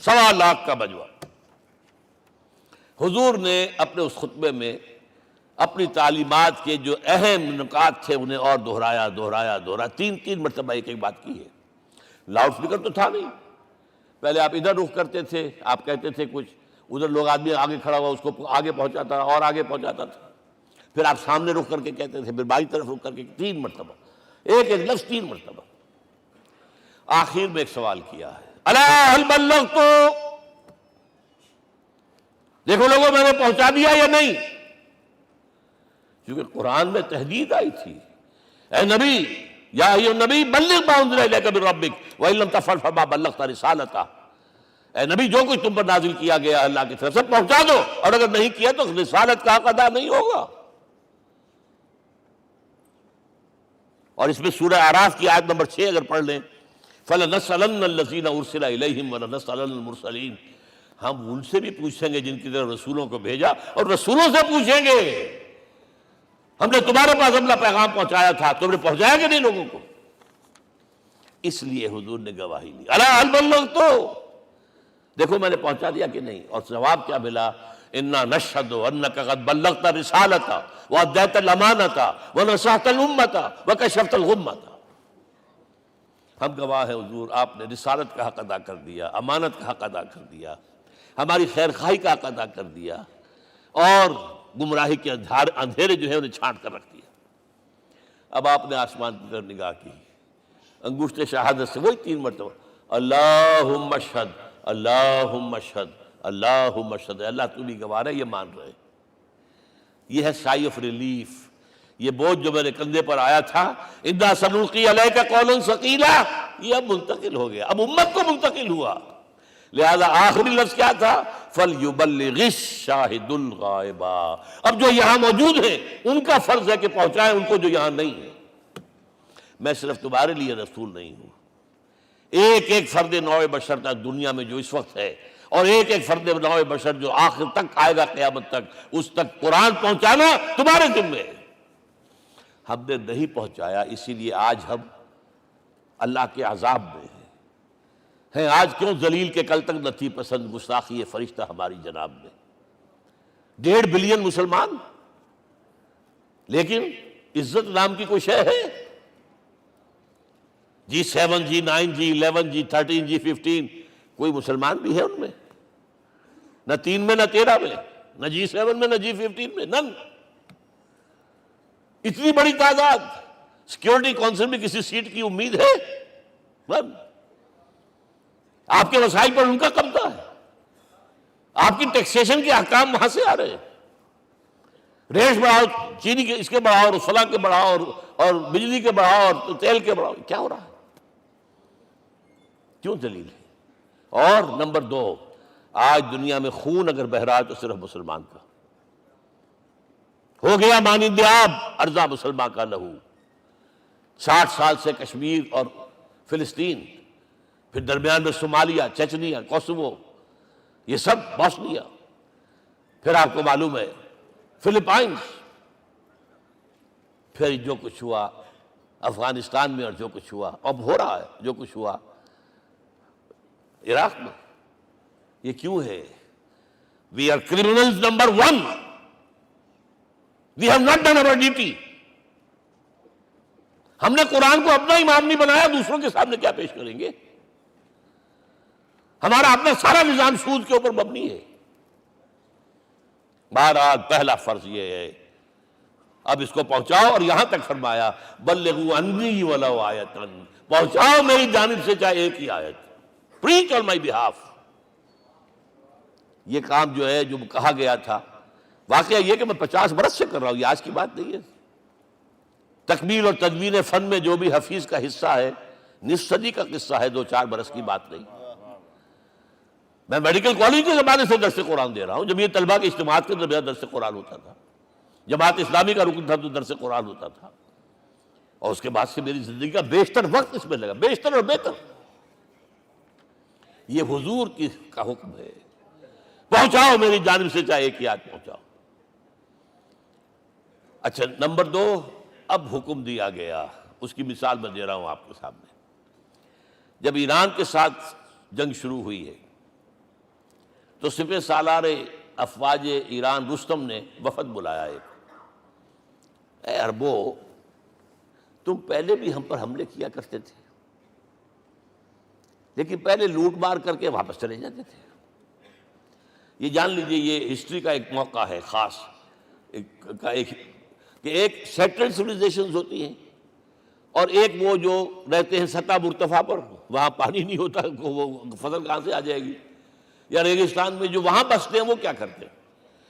1.25 لاکھ کا مجمع، حضور نے اپنے اس خطبے میں اپنی تعلیمات کے جو اہم نکات تھے انہیں اور دہرایا، تین مرتبہ ایک بات کی ہے۔ لاؤڈ سپیکر تو تھا نہیں، پہلے آپ ادھر رخ کرتے تھے، آپ کہتے تھے کچھ، ادھر لوگ آدمی آگے کھڑا ہوا اس کو آگے پہنچاتا اور آگے پہنچاتا تھا، پھر آپ سامنے رخ کر کے کہتے تھے، پھر بائیں طرف رخ کر کے 3 مرتبہ، ایک لفظ 3 مرتبہ۔ آخر میں ایک سوال کیا ہے، الا هل بلغت، دیکھو لوگوں میں نے پہنچا دیا یا نہیں؟ کیونکہ قرآن میں تحدید آئی تھی، اے نبی، یا ایھا النبی بلغ ما انزل الیک من ربک وان لم تفعل فما بلغت رسالتہ، اے نبی جو کچھ تم پر نازل کیا گیا اللہ کی طرف سے پہنچا دو، اور اگر نہیں کیا تو رسالت کا حق ادا نہیں ہوگا۔ اور اس میں سورہ اعراف کی آیت نمبر 6 اگر پڑھ لیں، فَلَنَسْأَلَنَّ الَّذِينَ أُرْسِلَ إِلَيْهِمْ وَلَنَسْأَلَنَّ الْمُرْسَلِينَ، ہم ان سے بھی پوچھیں گے جن کی طرف رسولوں کو بھیجا، اور رسولوں سے پوچھیں گے ہم نے تمہارے پاس اپنا پیغام پہنچایا تھا، تم نے پہنچایا کہ نہیں لوگوں کو؟ اس لیے حضور نے گواہی دی، الا هل بلغت، دیکھو میں نے پہنچا دیا کہ نہیں؟ اور جواب کیا ملا؟ انا نشہد انک قد بلغت الرسالۃ وادیت الامانۃ ونصحت الامۃ وکشفت الغمۃ، ہم گواہ ہیں حضور آپ نے رسالت کا حق ادا کر دیا، امانت کا حق ادا کر دیا، ہماری خیر خواہی کا حق ادا کر دیا، اور گمراہی کے اندھیرے جو ہے انہیں چھانٹ کر رکھ دیا۔ اب آپ نے آسمان کی طرف نگاہ کی، انگشت شہادت سے وہی 3 مرتبہ، اللہم اشہد، اللہم اشہد، اللہم اشہد، اللہ تو بھی گواہ ہے، یہ مان رہے۔ یہ ہے سائی آف ریلیف، یہ بوجھ جو میرے کندھے پر آیا تھا، انا سنلقی علیک قولا ثقیلا، یہ اب منتقل ہو گیا، اب امت کو منتقل ہوا۔ لہذا آخری لفظ کیا تھا؟ فَلْيُبَلِّغِ الشَّاهِدُ الْغَائِبَ، اب جو یہاں موجود ہیں ان کا فرض ہے کہ پہنچائیں ان کو جو یہاں نہیں ہے۔ میں صرف تمہارے لیے رسول نہیں ہوں، ایک فرد نوع بشر تک دنیا میں جو اس وقت ہے، اور ایک فرد نوع بشر جو آخر تک آئے گا قیامت تک، اس تک قرآن پہنچانا تمہارے ذمہ ہے۔ ہم نے نہیں پہنچایا، اسی لیے آج ہم اللہ کے عذاب میں ہیں۔ آج کیوں ذلیل کے کل تک نہ تھی پسند گستاخی فرشتہ ہماری جناب میں؟ 1.5 بلین مسلمان، لیکن عزت نام کی کوئی شے ہے؟ G7 G9 G11 G13 G15، کوئی مسلمان بھی ہے ان میں؟ نہ 3 میں نہ 13 میں، نہ G7 میں نہ G15 میں، نن۔ اتنی بڑی تعداد، سیکیورٹی کونسل میں کسی سیٹ کی امید ہے؟ نن۔ آپ کے وسائل پر ان کا قبضہ ہے، آپ کی ٹیکسیشن کے احکام وہاں سے آ رہے ہیں، ریٹس بڑھاؤ، چینی کے اس کے بڑھاؤ، اور فلاں کے بڑھاؤ، اور بجلی کے بڑھاؤ، اور تیل کے بڑھاؤ، کیا ہو رہا ہے؟ کیوں ذلیل ہے؟ اور نمبر 2، آج دنیا میں خون اگر بہ رہا ہے تو صرف مسلمان کا ہو گیا، مانند آب ارضا مسلمان کا لہو۔ 60 سال سے کشمیر اور فلسطین، پھر درمیان میں صومالیہ، چچنیا، کوسوو، یہ سب بوسنیا، پھر آپ کو معلوم ہے فلپائنس، پھر جو کچھ ہوا افغانستان میں، اور جو کچھ ہوا اب ہو رہا ہے، جو کچھ ہوا عراق میں۔ یہ کیوں ہے؟ We are criminals number 1، we have not done our duty۔ ہم نے قرآن کو اپنا امام نہیں بنایا، دوسروں کے سامنے کیا پیش کریں گے؟ ہمارا اپنا سارا نظام سود کے اوپر مبنی ہے۔ بہرحال پہلا فرض یہ ہے، اب اس کو پہنچاؤ، اور یہاں تک فرمایا بلغوا عنی ولو آیۃ، پہنچاؤ میری جانب سے چاہے ایک ہی آیت، preach on my behalf۔ یہ کام جو ہے، جو کہا گیا تھا، واقعہ یہ کہ میں 50 برس سے کر رہا ہوں، یہ آج کی بات نہیں ہے۔ تکمیل اور تدوین فن میں جو بھی حفیظ کا حصہ ہے، نصف صدی کا قصہ ہے، 2-4 برس کی بات نہیں۔ میں میڈیکل کالج کے زمانے سے درس قرآن دے رہا ہوں، جب یہ طلبہ کے اجتماعات کے درمیان درس قرآن ہوتا تھا، جماعت اسلامی کا رکن تھا تو درس قرآن ہوتا تھا، اور اس کے بعد سے میری زندگی کا بیشتر وقت اس میں لگا، بیشتر اور بہتر۔ یہ حضور کا حکم ہے، پہنچاؤ میری جانب سے چاہے ایک ہی آیت پہنچاؤ۔ اچھا، نمبر 2، اب حکم دیا گیا، اس کی مثال میں دے رہا ہوں آپ کے سامنے۔ جب ایران کے ساتھ جنگ شروع ہوئی ہے تو سپہ سالار افواج ایران رستم نے وفد بلایا ایک، اے عربو، تم پہلے بھی ہم پر حملے کیا کرتے تھے، لیکن پہلے لوٹ مار کر کے واپس چلے جاتے تھے۔ یہ جان لیجئے، یہ ہسٹری کا ایک موقع ہے خاص کہ ایک سیٹلڈ سویلائزیشنز ہوتی ہیں اور ایک وہ جو رہتے ہیں سطح مرتفع پر، وہاں پانی نہیں ہوتا، وہ فصل کہاں سے آ جائے گی، یا ریگستان میں جو وہاں بستے ہیں وہ کیا کرتے ہیں؟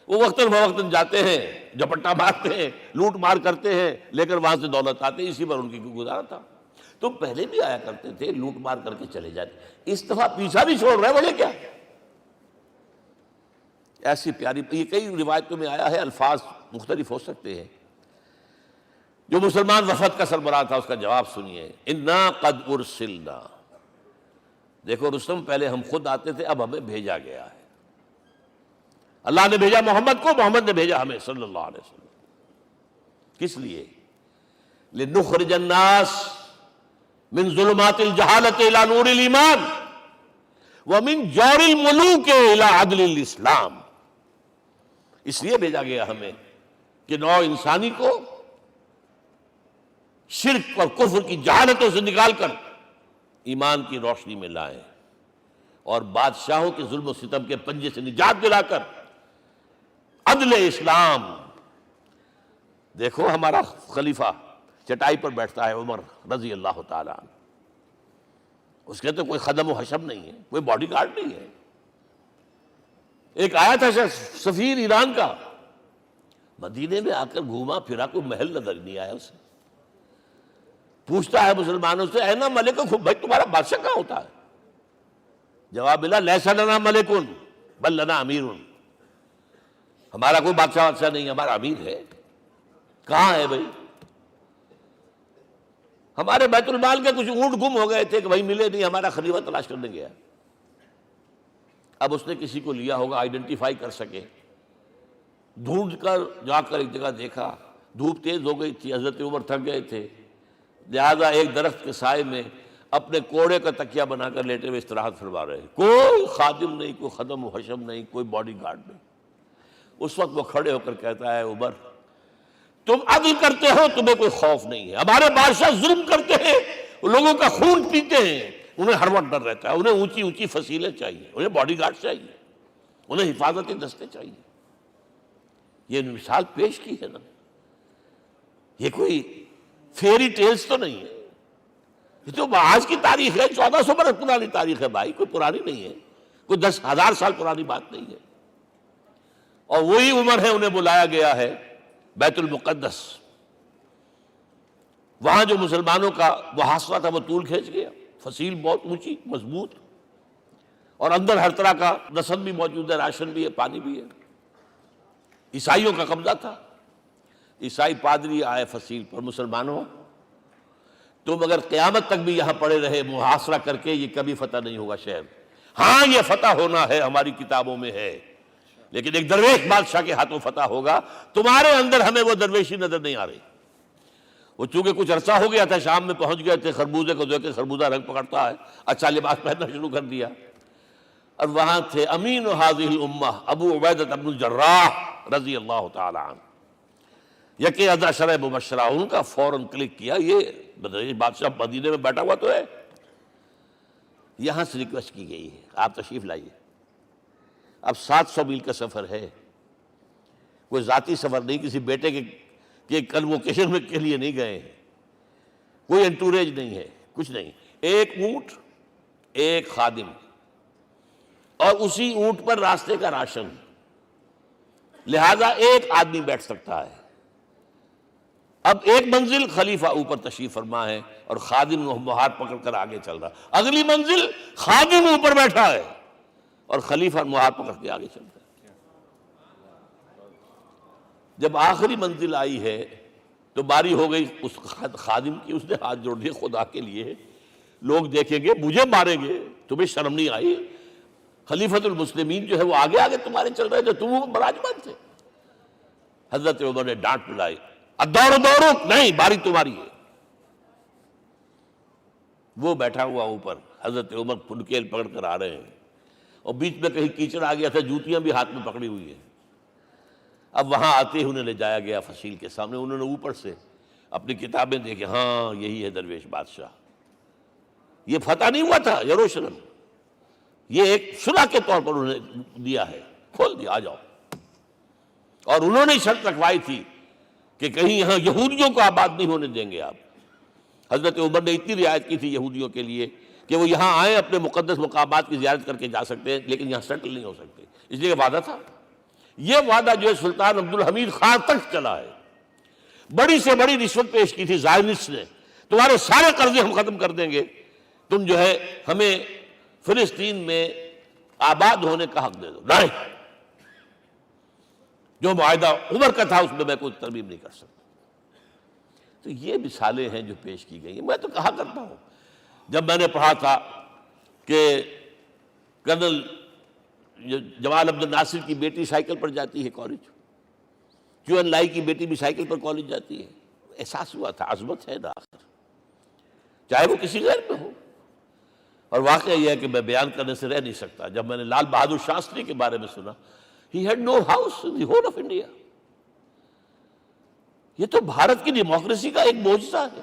وہ وقتاً فوقتاً جاتے ہیں، جھپٹا مارتے ہیں، لوٹ مار کرتے ہیں، لے کر وہاں سے دولت آتے ہیں، اسی پر ان کی گزارا تھا۔ تم پہلے بھی آیا کرتے تھے، لوٹ مار کر کے چلے جاتے، اس دفعہ پیچھا بھی چھوڑ رہے، وجہ کیا؟ ایسی پیاری، یہ کئی روایتوں میں آیا ہے، الفاظ مختلف ہو سکتے ہیں۔ جو مسلمان وفد کا سربراہ تھا اس کا جواب سنیے، انا قد ارسلنا، دیکھو رستم، پہلے ہم خود آتے تھے، اب ہمیں بھیجا گیا ہے، اللہ نے بھیجا محمد کو، محمد نے بھیجا ہمیں صلی اللہ علیہ وسلم۔ کس لیے؟ لنخرج الناس من ظلمات الجہالت الى نور الایمان ومن جور الملوک الى عدل الاسلام، اس لیے بھیجا گیا ہمیں کہ نوع انسانی کو شرک اور کفر کی جہالتوں سے نکال کر ایمان کی روشنی میں لائیں، اور بادشاہوں کے ظلم و ستم کے پنجے سے نجات دلا کر عدل اسلام۔ دیکھو ہمارا خلیفہ چٹائی پر بیٹھتا ہے، عمر رضی اللہ تعالیٰ عنہ، اس کے تو کوئی خدم و حشم نہیں ہے، کوئی باڈی گارڈ نہیں ہے۔ ایک آیا تھا سفیر ایران کا، مدینے میں آ کر گھوما پھرا، کوئی محل نظر نہیں آیا اسے، پوچھتا ہے مسلمانوں سے، اینا ملک، بھائی تمہارا بادشاہ کہاں ہوتا ہے؟ جواب ملا، لیس لنا ملکن بل لنا امیر، ہمارا کوئی بادشاہ نہیں، ہمارا امیر ہے۔ کہاں ہے بھائی؟ ہمارے بیت المال کے کچھ اونٹ گم ہو گئے تھے کہ بھائی ملے نہیں، ہمارا خلیفہ تلاش کرنے گیا۔ اب اس نے کسی کو لیا ہوگا، آئیڈینٹیفائی کر سکے، ڈھونڈ کر جا کر ایک جگہ دیکھا، دھوپ تیز ہو گئی تھی، حضرت عمر تھک گئے تھے، لہذا ایک درخت کے سائے میں اپنے کوڑے کا تکیہ بنا کر لیٹے ہوئے استراحت فرما رہے، کوئی خادم نہیں، کوئی خدم و حشم نہیں، کوئی باڈی گارڈ نہیں۔ اس وقت وہ کھڑے ہو کر کہتا ہے، عمر تم عدل کرتے ہو، تمہیں کوئی خوف نہیں ہے، ہمارے بادشاہ ظلم کرتے ہیں، لوگوں کا خون پیتے ہیں، انہیں ہر وقت ڈر رہتا ہے، انہیں اونچی اونچی فصیلیں چاہیے، انہیں باڈی گارڈ چاہیے، انہیں حفاظتی دستے چاہیے۔ یہ مثال پیش کی ہے نا، یہ کوئی فیری ٹیلز تو نہیں ہے، یہ تو آج کی تاریخ ہے، 1400 برس پرانی تاریخ ہے بھائی، کوئی پرانی نہیں ہے، کوئی 10,000 سال پرانی بات نہیں ہے۔ اور وہی عمر ہے، انہیں بلایا گیا ہے بیت المقدس، وہاں جو مسلمانوں کا محاصرہ تھا وہ طول کھینچ گیا، فصیل بہت اونچی مضبوط، اور اندر ہر طرح کا رسد بھی موجود ہے، راشن بھی ہے، پانی بھی ہے، عیسائیوں کا قبضہ تھا۔ عیسائی پادری آئے فصیل پر، مسلمانوں تم اگر قیامت تک بھی یہاں پڑے رہے محاصرہ کر کے، یہ کبھی فتح نہیں ہوگا شہر، ہاں یہ فتح ہونا ہے، ہماری کتابوں میں ہے، لیکن ایک درویش بادشاہ کے ہاتھوں فتح ہوگا، تمہارے اندر ہمیں وہ درویشی نظر نہیں آ رہی۔ وہ چونکہ کچھ عرصہ ہو گیا تھا، شام میں پہنچ گئے تھے، خربوزے کو دیکھ کے خربوزہ رنگ پکڑتا ہے، اچھا لباس پہننا شروع کر دیا، اور وہاں تھے امین هذه الامہ ابو عبیدہ بن الجراح رضی اللہ تعالی عنہ، یکے ازا شرع مبشرہ، ان کا فوراً کلک کیا، یہ بادشاہ مدینے میں بیٹھا ہوا تو ہے، یہاں سے ریکویسٹ کی گئی ہے آپ تشریف لائیے۔ اب 700 میل کا سفر ہے، کوئی ذاتی سفر نہیں، کسی بیٹے کے کنووکیشن میں کے لیے نہیں گئے ہیں، کوئی انٹوریج نہیں ہے، کچھ نہیں، ایک اونٹ، ایک خادم، اور اسی اونٹ پر راستے کا راشن، لہذا ایک آدمی بیٹھ سکتا ہے۔ اب ایک منزل خلیفہ اوپر تشریف فرما ہے اور خادم ہاتھ پکڑ کر آگے چل رہا، اگلی منزل خادم اوپر بیٹھا ہے اور خلیفہ ہاتھ پکڑ کے آگے چلتا ہے۔ جب آخری منزل آئی ہے تو باری ہو گئی اس خادم کی، اس نے ہاتھ جوڑ دیے، خدا کے لیے لوگ دیکھیں گے، مجھے ماریں گے، تمہیں شرم نہیں آئی؟ خلیفۃ المسلمین جو ہے وہ آگے آگے تمہارے چل رہے تھے، تم براجمان تھے۔ حضرت عمر نے ڈانٹ پلائی، اب دوڑو دوڑو، نہیں باری تمہاری ہے۔ وہ بیٹھا ہوا اوپر، حضرت عمر پھنکیل پکڑ کر آ رہے ہیں، اور بیچ میں کہیں کیچڑ آ گیا تھا، جوتیاں بھی ہاتھ میں پکڑی ہوئی ہیں۔ اب وہاں آتے ہی انہیں لے جایا گیا فصیل کے سامنے، انہوں نے اوپر سے اپنی کتابیں دیکھیں، ہاں یہی ہے درویش بادشاہ، یہ فتح نہیں ہوا تھا یروشلم، یہ ایک صلح کے طور پر انہیں دیا ہے، کھول دیا، آ جاؤ۔ اور انہوں نے شرط رکھوائی تھی کہ کہیں یہاں یہودیوں کو آباد نہیں ہونے دیں گے آپ۔ حضرت عمر نے اتنی رعایت کی تھی یہودیوں کے لیے کہ وہ یہاں آئیں، اپنے مقدس مقامات کی زیارت کر کے جا سکتے ہیں، لیکن یہاں سیٹل نہیں ہو سکتے، اس لیے وعدہ تھا۔ یہ وعدہ جو ہے سلطان عبدالحمید خان تک چلا ہے۔ بڑی سے بڑی رشوت پیش کی تھی زائنسٹ نے، تمہارے سارے قرضے ہم ختم کر دیں گے، تم جو ہے ہمیں فلسطین میں آباد ہونے کا حق دے دو۔ نہیں، جو معاہدہ عمر کا تھا اس میں میں کوئی ترمیم نہیں کر سکتا۔ تو یہ مثالیں ہیں جو پیش کی گئی ہیں۔ میں تو کہا کرتا ہوں، جب میں نے پڑھا تھا کہ کرنل جمال عبد الناصر کی بیٹی سائیکل پر جاتی ہے کالج، کیو این لائی کی بیٹی بھی سائیکل پر کالج جاتی ہے، احساس ہوا تھا عظمت ہے نا آخر، چاہے وہ کسی غیر میں ہو۔ اور واقعہ یہ ہے کہ میں بیان کرنے سے رہ نہیں سکتا، جب میں نے لال بہادر شاستری کے بارے میں سنا، he had no house in the whole of India۔ یہ تو بھارت کی ڈیموکریسی کا ایک معجزہ ہے۔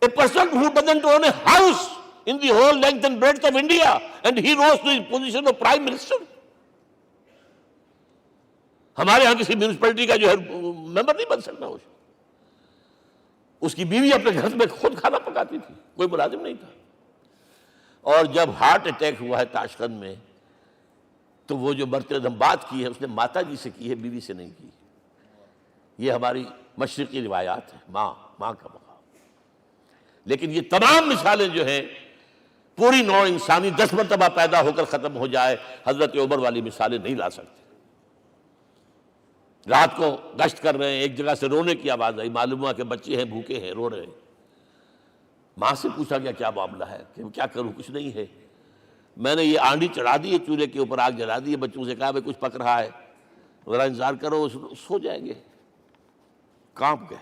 A person who doesn't own a house in the whole length and breadth of India and he rose to the position of prime minister۔ ہمارے ہاں کسی میونسپلٹی کا جو ہے ممبر نہیں بن سکتا، اس کی بیوی اپنے گھر میں خود کھانا پکاتی تھی، کوئی ملازم نہیں تھا۔ اور جب ہارٹ اٹیک ہوا ہے تاشقند میں، تو وہ جو مرتے دم بات کی ہے اس نے ماتا جی سے کی ہے، بیوی سے نہیں کی۔ یہ ہماری مشرقی روایات ہیں، ماں کا مقام۔ لیکن یہ تمام مثالیں جو ہیں، پوری نوع انسانی 10 مرتبہ پیدا ہو کر ختم ہو جائے، حضرت عمر والی مثالیں نہیں لا سکتے۔ رات کو گشت کر رہے ہیں، ایک جگہ سے رونے کی آواز آئی، معلوم ہوا کہ بچے ہیں، بھوکے ہیں، رو رہے ہیں۔ ماں سے پوچھا گیا کیا معاملہ ہے، کہ کیا کروں، کچھ نہیں ہے، میں نے یہ آنڈی چڑھا دی ہے، چولہے کے اوپر آگ جلا دی ہے، بچوں سے کہا بھائی کچھ پک رہا ہے، ذرا انتظار کرو، سو جائیں گے۔ کانپ گئے،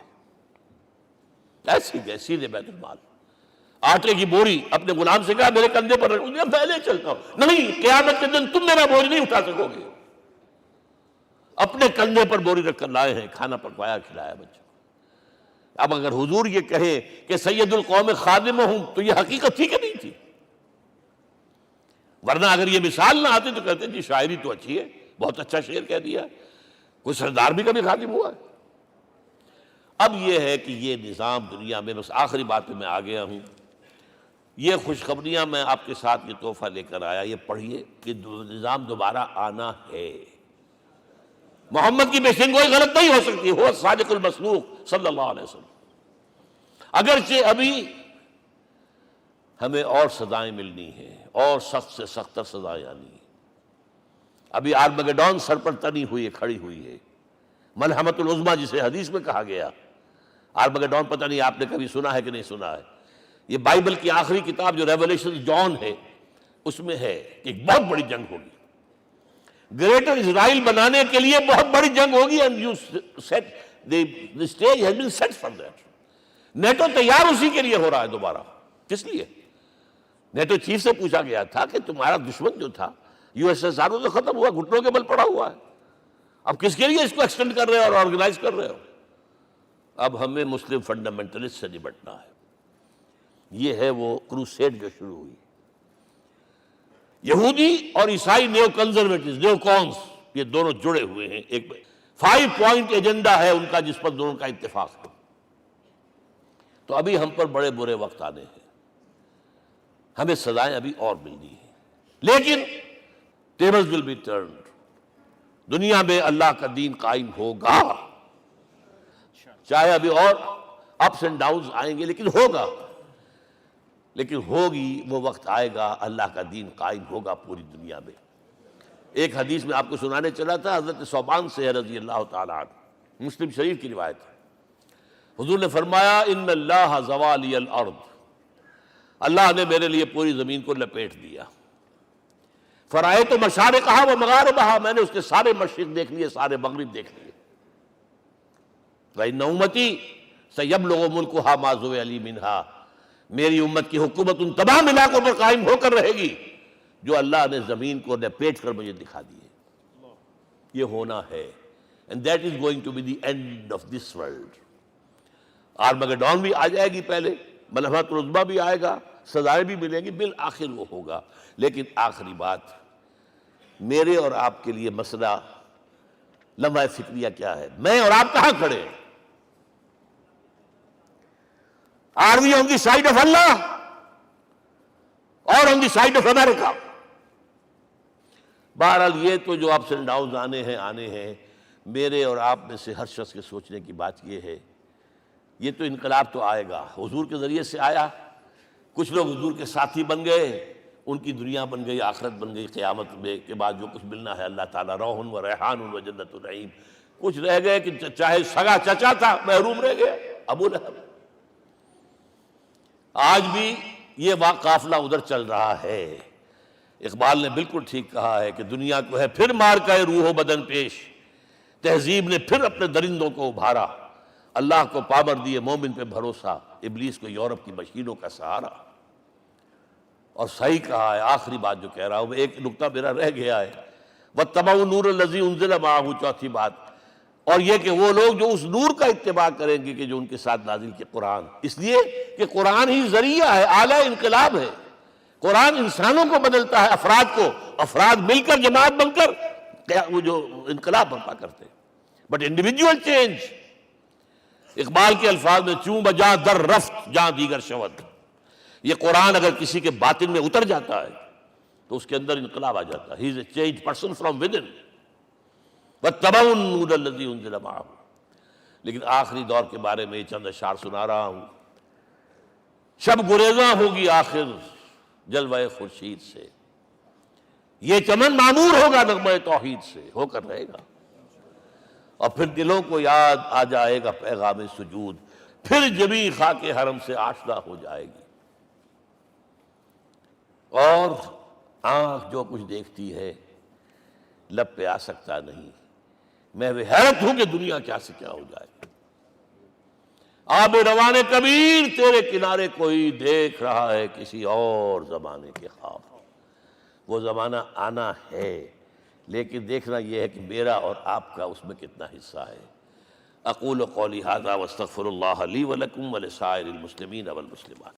ایسی گئے سیدھے بیت المال، آٹے کی بوری اپنے غلام سے کہا میرے کندھے پر رکھ، میں لے چلتا ہوں۔ نہیں، قیامت کے دن تم میرا بوجھ نہیں اٹھا سکو گے۔ اپنے کندھے پر بوری رکھ کر لائے ہیں، کھانا پکوایا، کھلایا بچوں کو۔ اب اگر حضور یہ کہے کہ سید القوم خادمہم، تو یہ حقیقت تھی کہ نہیں تھی؟ ورنہ اگر یہ مثال نہ آتی تو کہتے جی شاعری تو اچھی ہے، بہت اچھا شعر کہہ دیا، کوئی سردار بھی کبھی خادم ہوا ہے۔ اب یہ ہے کہ یہ نظام دنیا میں، بس آخری بات پہ میں آ گیا ہوں، یہ خوشخبریاں میں آپ کے ساتھ یہ تحفہ لے کر آیا، یہ پڑھیے کہ نظام دوبارہ آنا ہے۔ محمد کی پیشن گوئی غلط نہیں ہو سکتی، وہ صادق المصدوق صلی اللہ علیہ وسلم۔ اگرچہ ابھی ہمیں اور سزائیں ملنی ہیں، اور سخت سے سختر سزائیں آنی ہیں۔ ابھی آرمگڈون سر پر تنی ہوئی ہے، کھڑی ہوئی ہے، ملحمۃ العظمیٰ جسے حدیث میں کہا گیا۔ آرمگڈون پتہ نہیں آپ نے کبھی سنا ہے کہ نہیں سنا ہے؟ یہ بائبل کی آخری کتاب جو ریولیشن جان ہے، اس میں ہے کہ ایک بہت بڑی جنگ ہوگی، گریٹر اسرائیل بنانے کے لیے بہت بڑی جنگ ہوگی، and you set the stage has been set for that۔ NATO تیار اسی کے لیے ہو رہا ہے دوبارہ۔ کس لیے؟ نیٹو چیف سے پوچھا گیا تھا کہ تمہارا دشمن جو تھا USSR تو ختم ہوا، گھٹنوں کے بل پڑا ہوا ہے، اب کس کے لیے اس کو ایکسٹینڈ کر رہے ہو اور آرگنائز کر رہے ہو؟ اب ہمیں مسلم فنڈامنٹلسٹ سے نمٹنا ہے۔ یہ ہے وہ کروسیڈ جو شروع ہوئی۔ یہودی اور عیسائی نیو کنزرویٹوز، نیو کونس، یہ دونوں جڑے ہوئے ہیں، ایک 5 پوائنٹ ایجنڈا ہے ان کا جس پر دونوں کا اتفاق ہے۔ تو ابھی ہم پر بڑے برے وقت آنے ہیں، ہمیں سزائیں ابھی اور ملنی ہیں، لیکن ٹیبلز ول بی ٹرنڈ، دنیا میں اللہ کا دین قائم ہوگا، چاہے ابھی اور اپس اینڈ ڈاؤنز آئیں گے، لیکن ہوگا، لیکن ہوگی، وہ وقت آئے گا اللہ کا دین قائم ہوگا پوری دنیا میں۔ ایک حدیث میں آپ کو سنانے چلا تھا، حضرت ثوبان سے رضی اللہ تعالیٰ عنہ، مسلم شریف کی روایت ہے، حضور نے فرمایا ان اللہ زوالی الارض، اللہ نے میرے لیے پوری زمین کو لپیٹ دیا، فرائیت مشارقہا و مغاربہا، میں نے اس کے سارے مشرق دیکھ لیے، سارے مغرب دیکھ لیے، وَإِنَّ أُمَّتِي سَيَبْلُغُ مُلْكُهَا مَا زُوِّئَ لِي مِنْهَا، میری امت کی حکومت ان تمام علاقوں پر قائم ہو کر رہے گی جو اللہ نے زمین کو لپیٹ کر مجھے دکھا دی ہے. یہ ہونا ہے. And that is going to be the end of this world. Armageddon بھی آ جائے گی پہلے، ملحمۃ العظمیٰ بھی آئے گا، سزائیں بھی ملیں گی، بالآخر وہ ہوگا. لیکن آخری بات، میرے اور آپ کے لیے مسئلہ لمحہ فکریہ کیا ہے؟ میں اور آپ کہاں کھڑے ہیں؟ Are we on the side of Allah or on the side of America? بہرحال یہ تو جو اپس اینڈ ڈاؤنز آنے ہیں، میرے اور آپ میں سے ہر شخص کے سوچنے کی بات یہ ہے، یہ تو انقلاب تو آئے گا، حضور کے ذریعے سے آیا، کچھ لوگ حضور کے ساتھی بن گئے، ان کی دنیا بن گئی، آخرت بن گئی، قیامت میں کے بعد جو کچھ ملنا ہے اللہ تعالیٰ، روح و ریحان و جنت النعیم. کچھ رہ گئے کہ چاہے سگا چچا تھا محروم رہ گئے، ابو لہب. آج بھی یہ قافلہ ادھر چل رہا ہے. اقبال نے بالکل ٹھیک کہا ہے کہ دنیا کو ہے پھر مار کا روح و بدن پیش، تہذیب نے پھر اپنے درندوں کو ابھارا، اللہ کو پامر دیے مومن پہ بھروسہ، ابلیس کو یورپ کی مشینوں کا سہارا. اور صحیح کہا ہے. آخری بات جو کہہ رہا ہوں، ایک نقطہ میرا رہ گیا ہے، وَاتَّبَعُوا النُّورَ الَّذِي أُنزِلَ مَعَهُ، چوتھی بات، اور یہ کہ وہ لوگ جو اس نور کا اتباع کریں گے کہ جو ان کے ساتھ نازل کیا قرآن، اس لیے کہ قرآن ہی ذریعہ ہے، آلہ انقلاب ہے. قرآن انسانوں کو بدلتا ہے، افراد کو، افراد مل کر جماعت بن کر وہ جو انقلاب برپا کرتے ہیں. بٹ انڈیویجول چینج، اقبال کے الفاظ میں چوں بجا در رفت جہاں دیگر شود، یہ قرآن اگر کسی کے باطن میں اتر جاتا ہے تو اس کے اندر انقلاب آ جاتا ہے. He is a change person from within. وَاتَّبَعُوا النُّورَ الَّذِي أُنزِلَ مَعَهُ. لیکن آخری دور کے بارے میں چند اشعار سنا رہا ہوں. شب گریزاں ہوگی آخر جلوہ خورشید سے، یہ چمن معمور ہوگا نغمہ توحید سے، ہو کر رہے گا. اور پھر دلوں کو یاد آ جائے گا پیغام سجود، پھر جبیں خاک حرم سے آشنا ہو جائے گی. اور آنکھ جو کچھ دیکھتی ہے لب پہ آ سکتا نہیں. میں وہ حیرت ہوں کہ دنیا کیا سے کیا ہو جائے. آب روان کبیر تیرے کنارے کوئی دیکھ رہا ہے کسی اور زمانے کے خواب. وہ زمانہ آنا ہے، لیکن دیکھنا یہ ہے کہ میرا اور آپ کا اس میں کتنا حصہ ہے. اقول قولی ھذا واستغفر اللہ لی ولکم ولسائر المسلمین والمسلمات.